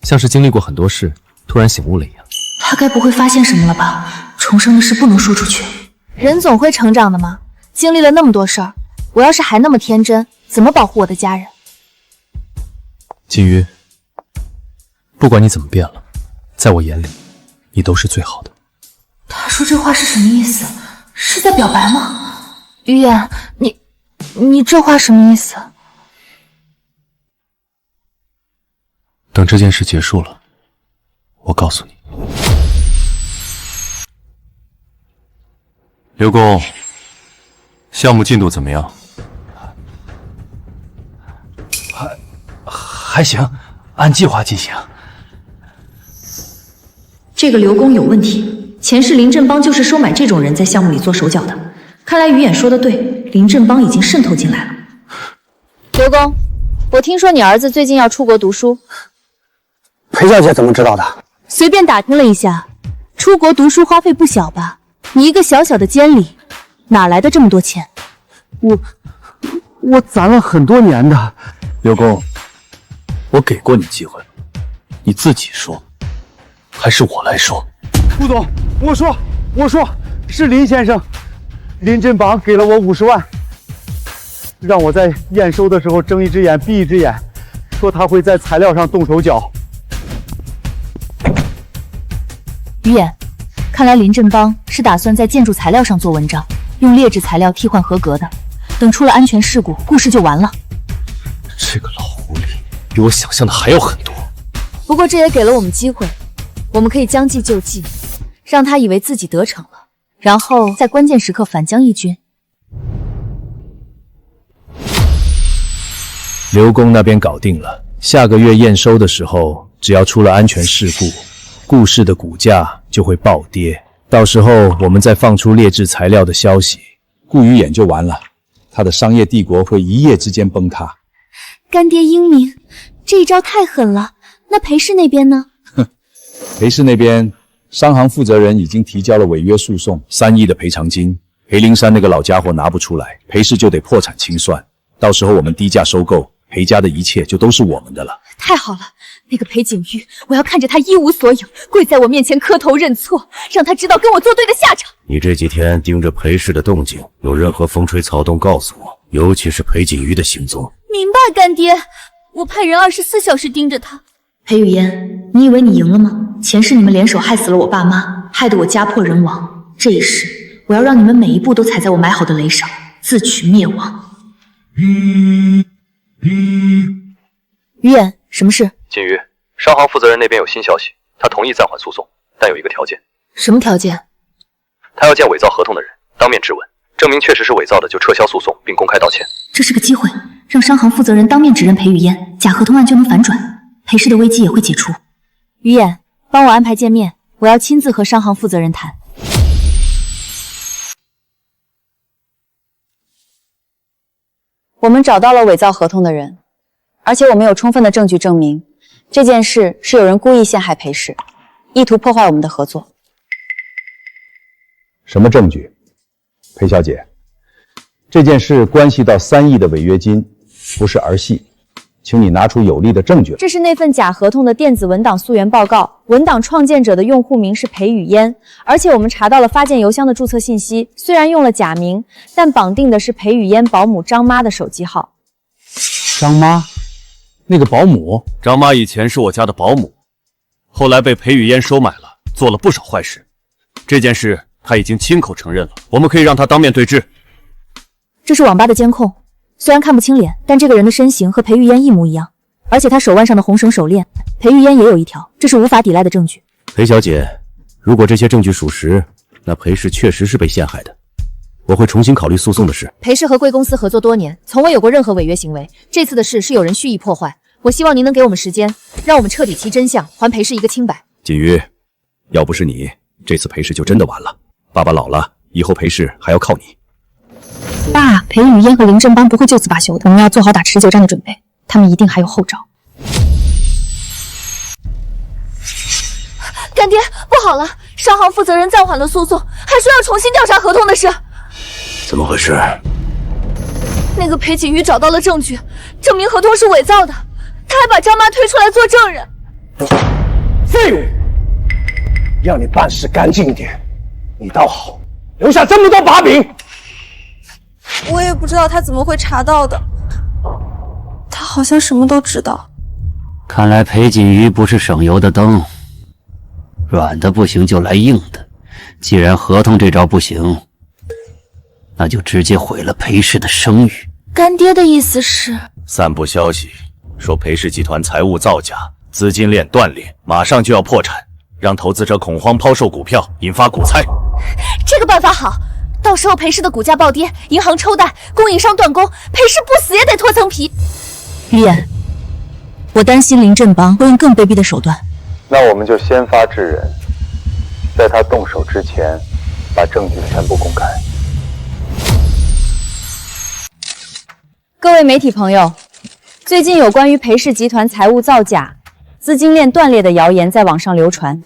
像是经历过很多事，突然醒悟了一样。他该不会发现什么了吧？重生的事不能说出去。人总会成长的嘛，经历了那么多事儿，我要是还那么天真，怎么保护我的家人？金鱼，不管你怎么变了，在我眼里，你都是最好的。他说这话是什么意思？是在表白吗？于言，你这话什么意思？等这件事结束了，我告诉你。刘工，项目进度怎么样？还行，按计划进行。这个刘工有问题，前世林振邦就是收买这种人在项目里做手脚的。看来于眼说的对，林振邦已经渗透进来了。刘工，我听说你儿子最近要出国读书。裴小姐怎么知道的？随便打听了一下，出国读书花费不小吧？你一个小小的监理，哪来的这么多钱？我攒了很多年的。刘工，我给过你机会，你自己说，还是我来说？顾总，我说，是林先生，林振邦给了我50万，让我在验收的时候睁一只眼闭一只眼，说他会在材料上动手脚。于眼，看来林振邦是打算在建筑材料上做文章，用劣质材料替换合格的，等出了安全事故，故事就完了。这个老狐狸比我想象的还要狠毒。不过这也给了我们机会，我们可以将计就计，让他以为自己得逞了，然后在关键时刻反将一军。刘工那边搞定了，下个月验收的时候，只要出了安全事故，顾氏的股价就会暴跌，到时候我们再放出劣质材料的消息，顾于眼就完了，他的商业帝国会一夜之间崩塌。干爹英明，这一招太狠了。那裴氏那边呢？裴氏那边，商行负责人已经提交了违约诉讼，3亿的赔偿金，裴灵山那个老家伙拿不出来，裴氏就得破产清算，到时候我们低价收购，裴家的一切就都是我们的了。太好了，那个裴景玉，我要看着他一无所有，跪在我面前磕头认错，让他知道跟我作对的下场。你这几天盯着裴氏的动静，有任何风吹草动告诉我，尤其是裴景瑜的行踪。明白，干爹，我派人24小时盯着他。裴雨嫣，你以为你赢了吗？前世你们联手害死了我爸妈，害得我家破人亡。这一世，我要让你们每一步都踩在我埋好的雷上，自取灭亡。于言，什么事？金鱼，商行负责人那边有新消息，他同意暂缓诉讼，但有一个条件。什么条件？他要见伪造合同的人，当面质问，证明确实是伪造的就撤销诉讼，并公开道歉。这是个机会，让商行负责人当面指认裴雨嫣，假合同案就能反转，裴氏的危机也会解除。于言，帮我安排见面，我要亲自和商行负责人谈。我们找到了伪造合同的人，而且我们有充分的证据证明这件事是有人故意陷害裴氏，意图破坏我们的合作。什么证据？裴小姐，这件事关系到3亿的违约金，不是儿戏，请你拿出有力的证据。这是那份假合同的电子文档溯源报告，文档创建者的用户名是裴雨嫣，而且我们查到了发件邮箱的注册信息，虽然用了假名，但绑定的是裴雨嫣保姆张妈的手机号。张妈？那个保姆？张妈以前是我家的保姆，后来被裴雨嫣收买了，做了不少坏事。这件事她已经亲口承认了，我们可以让她当面对质。这是网吧的监控，虽然看不清脸，但这个人的身形和裴玉嫣一模一样，而且他手腕上的红绳手链，裴玉嫣也有一条，这是无法抵赖的证据。裴小姐，如果这些证据属实，那裴氏确实是被陷害的，我会重新考虑诉讼的事。裴氏和贵公司合作多年，从未有过任何违约行为，这次的事是有人蓄意破坏。我希望您能给我们时间，让我们彻底其真相，还裴氏一个清白。锦瑜，要不是你，这次裴氏就真的完了。爸爸老了，以后裴氏还要靠你。爸，裴雨嫣和林振邦不会就此罢休的，我们要做好打持久战的准备，他们一定还有后招。干爹，不好了，商行负责人暂缓了诉讼，还说要重新调查合同的事。怎么回事？那个裴锦瑜找到了证据，证明合同是伪造的，他还把张妈推出来做证人。废物！让你办事干净一点，你倒好，留下这么多把柄。我也不知道他怎么会查到的，他好像什么都知道。看来裴锦瑜不是省油的灯，软的不行就来硬的。既然合同这招不行，那就直接毁了裴氏的声誉。干爹的意思是，散布消息说裴氏集团财务造假，资金链断裂，马上就要破产，让投资者恐慌抛售股票，引发股灾。这个办法好，到时候裴氏的股价暴跌，银行抽贷，供应商断供，裴氏不死也得脱层皮。于言，我担心林振邦会用更卑鄙的手段。那我们就先发制人，在他动手之前，把证据全部公开。各位媒体朋友，最近有关于裴氏集团财务造假、资金链断裂的谣言在网上流传。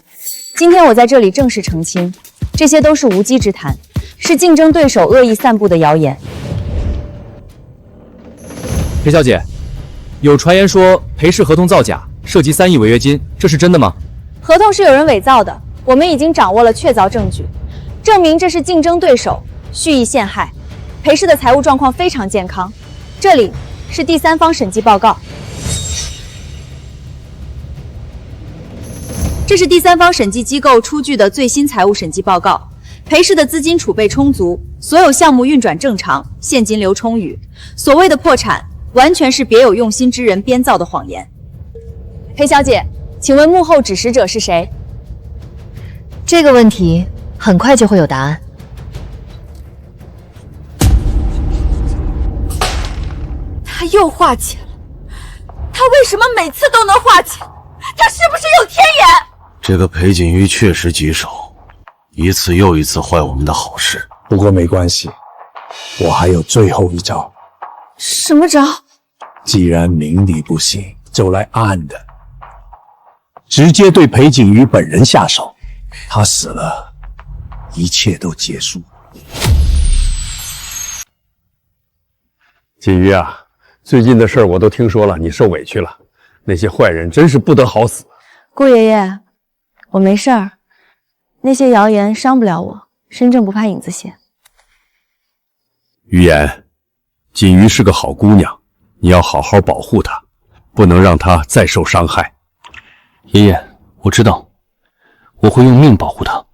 今天我在这里正式澄清，这些都是无稽之谈，是竞争对手恶意散布的谣言。裴小姐，有传言说裴氏合同造假，涉及3亿违约金，这是真的吗？合同是有人伪造的，我们已经掌握了确凿证据，证明这是竞争对手蓄意陷害。裴氏的财务状况非常健康。这里是第三方审计报告，这是第三方审计机构出具的最新财务审计报告。裴氏的资金储备充足，所有项目运转正常，现金流充裕。所谓的破产，完全是别有用心之人编造的谎言。裴小姐，请问幕后指使者是谁？这个问题很快就会有答案。他又画钱了，他为什么每次都能画钱？他是不是有天眼？这个裴锦瑜确实棘手，一次又一次坏我们的好事。不过没关系，我还有最后一招。什么招？既然明里不行，就来暗的，直接对裴锦瑜本人下手。他死了，一切都结束。锦瑜啊，最近的事儿我都听说了，你受委屈了。那些坏人真是不得好死。顾爷爷，我没事儿，那些谣言伤不了我，身正不怕影子斜。于言，锦瑜是个好姑娘，你要好好保护她，不能让她再受伤害。爷爷，我知道，我会用命保护她。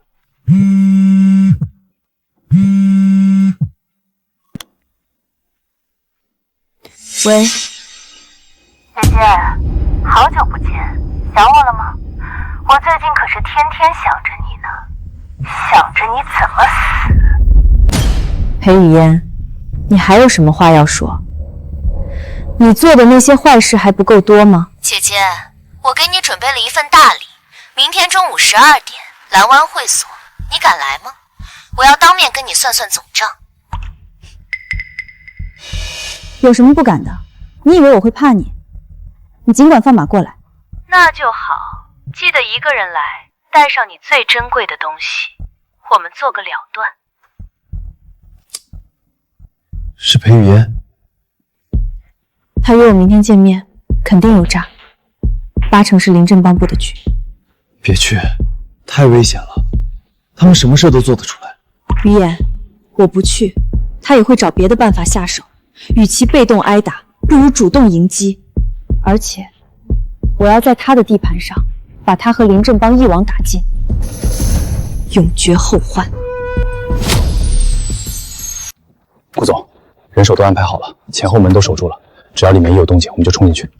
喂，姐姐，好久不见，想我了吗？我最近可是天天想着你呢，想着你怎么死。裴雨嫣，你还有什么话要说？你做的那些坏事还不够多吗？姐姐，我给你准备了一份大礼，明天中午12点，蓝湾会所，你敢来吗？我要当面跟你算算总账。有什么不敢的？你以为我会怕你？你尽管放马过来。那就好，记得一个人来，带上你最珍贵的东西，我们做个了断。是裴雨嫣。他约我明天见面，肯定有诈，8成是林振邦布的局。别去，太危险了，他们什么事都做得出来。于言，我不去，他也会找别的办法下手。与其被动挨打，不如主动迎击。而且，我要在他的地盘上，把他和林振邦一网打尽，永绝后患。顾总，人手都安排好了，前后门都守住了，只要里面一有动静，我们就冲进去。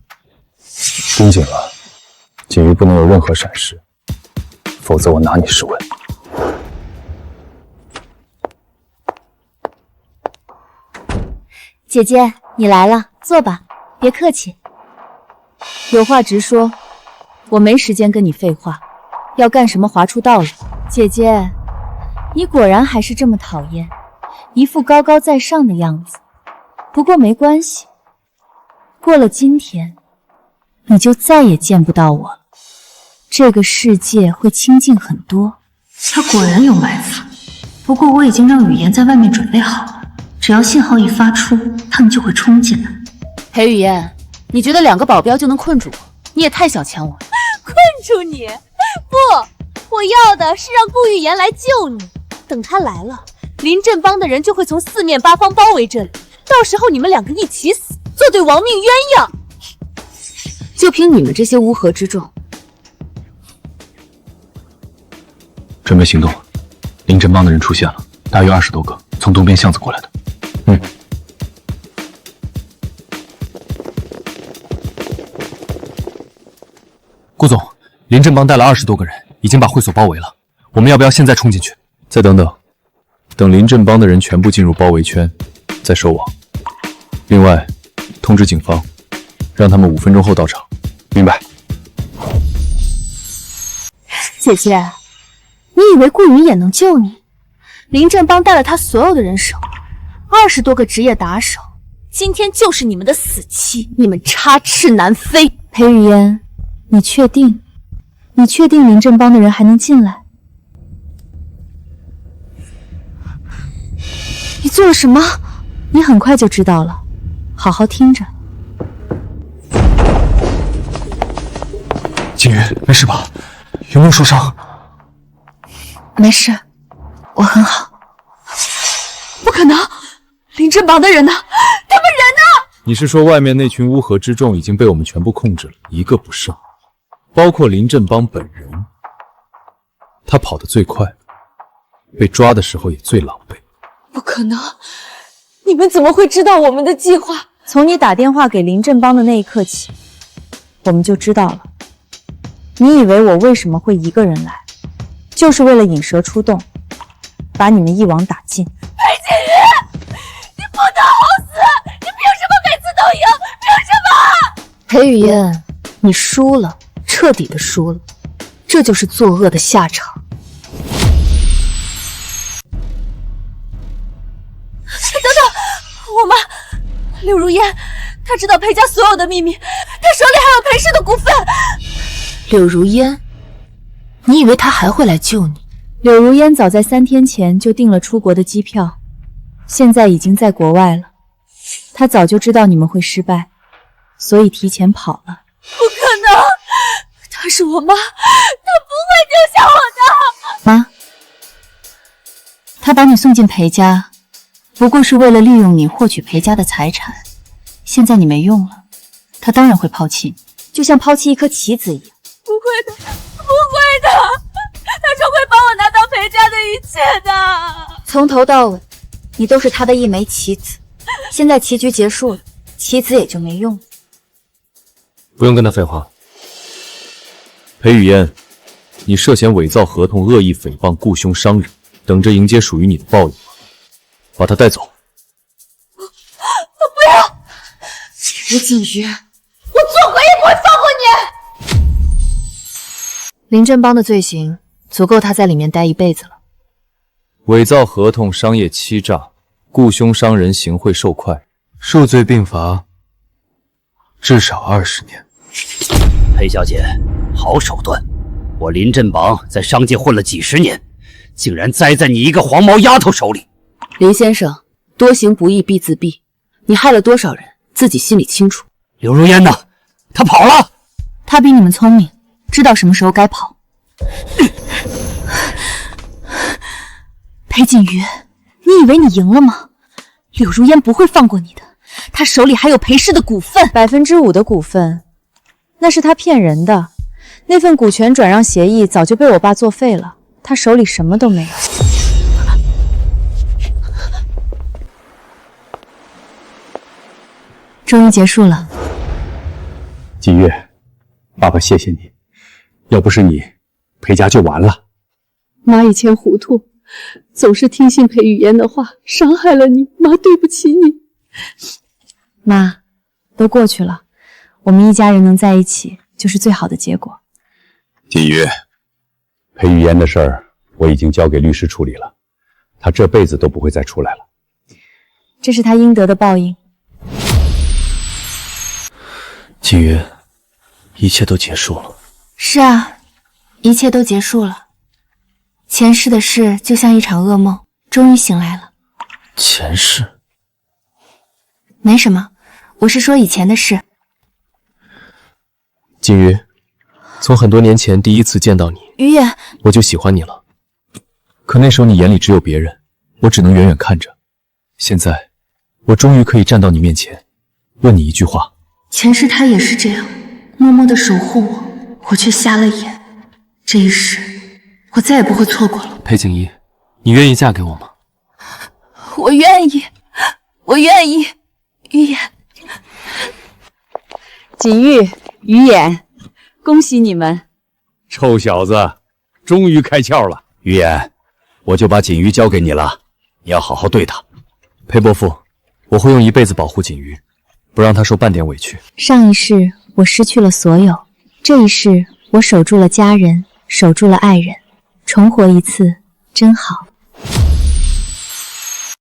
盯紧了，锦瑜不能有任何闪失，否则我拿你试问。姐姐，你来了，坐吧，别客气。有话直说，我没时间跟你废话，要干什么划出道来。姐姐，你果然还是这么讨厌，一副高高在上的样子。不过没关系，过了今天，你就再也见不到我了。这个世界会清静很多。他果然有埋伏，不过我已经让雨言在外面准备好了。只要信号一发出，他们就会冲进来。裴雨嫣，你觉得2个保镖就能困住我？你也太小看我了。困住你？不，我要的是让顾玉言来救你。等他来了，临阵帮的人就会从4面8方包围这里，到时候你们2个一起死，做对亡命鸳鸯。就凭你们这些乌合之众，准备行动。临阵帮的人出现了，大约20多个，从东边巷子过来的。顾总，临阵帮带了20多个人，已经把会所包围了。我们要不要现在冲进去？再等等，等临阵帮的人全部进入包围圈，再收网。另外，通知警方，让他们5分钟后到场。明白。姐姐，你以为顾云也能救你？临阵帮带了他所有的人手，20多个职业打手，今天就是你们的死期，你们插翅难飞。裴雨嫣，你确定？你确定临阵帮的人还能进来？你做了什么？你很快就知道了，好好听着。景瑜，没事吧？有没有受伤？没事，我很好。不可能！临阵帮的人呢？他们人呢？你是说外面那群乌合之众已经被我们全部控制了，一个不剩，包括临阵帮本人。他跑得最快，被抓的时候也最狼狈。不可能！你们怎么会知道我们的计划？从你打电话给临阵帮的那一刻起，我们就知道了。你以为我为什么会一个人来，就是为了引蛇出洞，把你们一网打尽。裴景瑜，你不得好死！你凭什么每次都赢？凭什么？裴雨嫣，你输了，彻底的输了，这就是作恶的下场。等等，我妈柳如烟，她知道裴家所有的秘密，她手里还有裴氏的股份。柳如烟，你以为她还会来救你？柳如烟早在3天前就订了出国的机票，现在已经在国外了。她早就知道你们会失败，所以提前跑了。不可能，她是我妈，她不会丢下我的。妈，她把你送进裴家，不过是为了利用你获取裴家的财产。现在你没用了，她当然会抛弃你，就像抛弃一颗棋子一样。不会的，不会的，他终会帮我拿到裴家的一切的。从头到尾，你都是他的一枚棋子。现在棋局结束了，棋子也就没用了。不用跟他废话。裴雨嫣，你涉嫌伪造合同、恶意诽谤、雇凶伤人，等着迎接属于你的报应吧。把他带走。不要！裴景瑜，我做鬼也不会放过你！临阵帮的罪行足够他在里面待一辈子了。伪造合同、商业欺诈、雇凶伤人、行贿受贿，数罪并罚，至少20年。裴小姐，好手段！我临阵帮在商界混了几十年，竟然栽在你一个黄毛丫头手里。林先生，多行不义必自毙，你害了多少人，自己心里清楚。柳如烟呢？她跑了。她比你们聪明，知道什么时候该跑。裴景瑜，你以为你赢了吗？柳如烟不会放过你的，她手里还有裴氏的股份，5%的股份，那是她骗人的。那份股权转让协议早就被我爸作废了，她手里什么都没有。终于结束了。锦月，爸爸谢谢你，要不是你，裴家就完了。妈以前糊涂，总是听信裴雨嫣的话，伤害了你，妈对不起你。妈，都过去了，我们一家人能在一起，就是最好的结果。锦瑜，裴雨嫣的事儿我已经交给律师处理了，她这辈子都不会再出来了。这是她应得的报应。锦瑜，一切都结束了。是啊，一切都结束了。前世的事就像一场噩梦，终于醒来了。前世？没什么，我是说以前的事。锦瑜，从很多年前第一次见到你，于言，我就喜欢你了。可那时候你眼里只有别人，我只能远远看着。现在，我终于可以站到你面前，问你一句话。前世他也是这样，默默的守护我，我却瞎了眼。这一世，我再也不会错过了。裴景怡，你愿意嫁给我吗？我愿意，我愿意。于言，锦玉、于言，恭喜你们！臭小子，终于开窍了。于言，我就把锦瑜交给你了，你要好好对她。裴伯父，我会用一辈子保护锦瑜，不让她受半点委屈。上一世我失去了所有，这一世我守住了家人，守住了爱人，重活一次真好。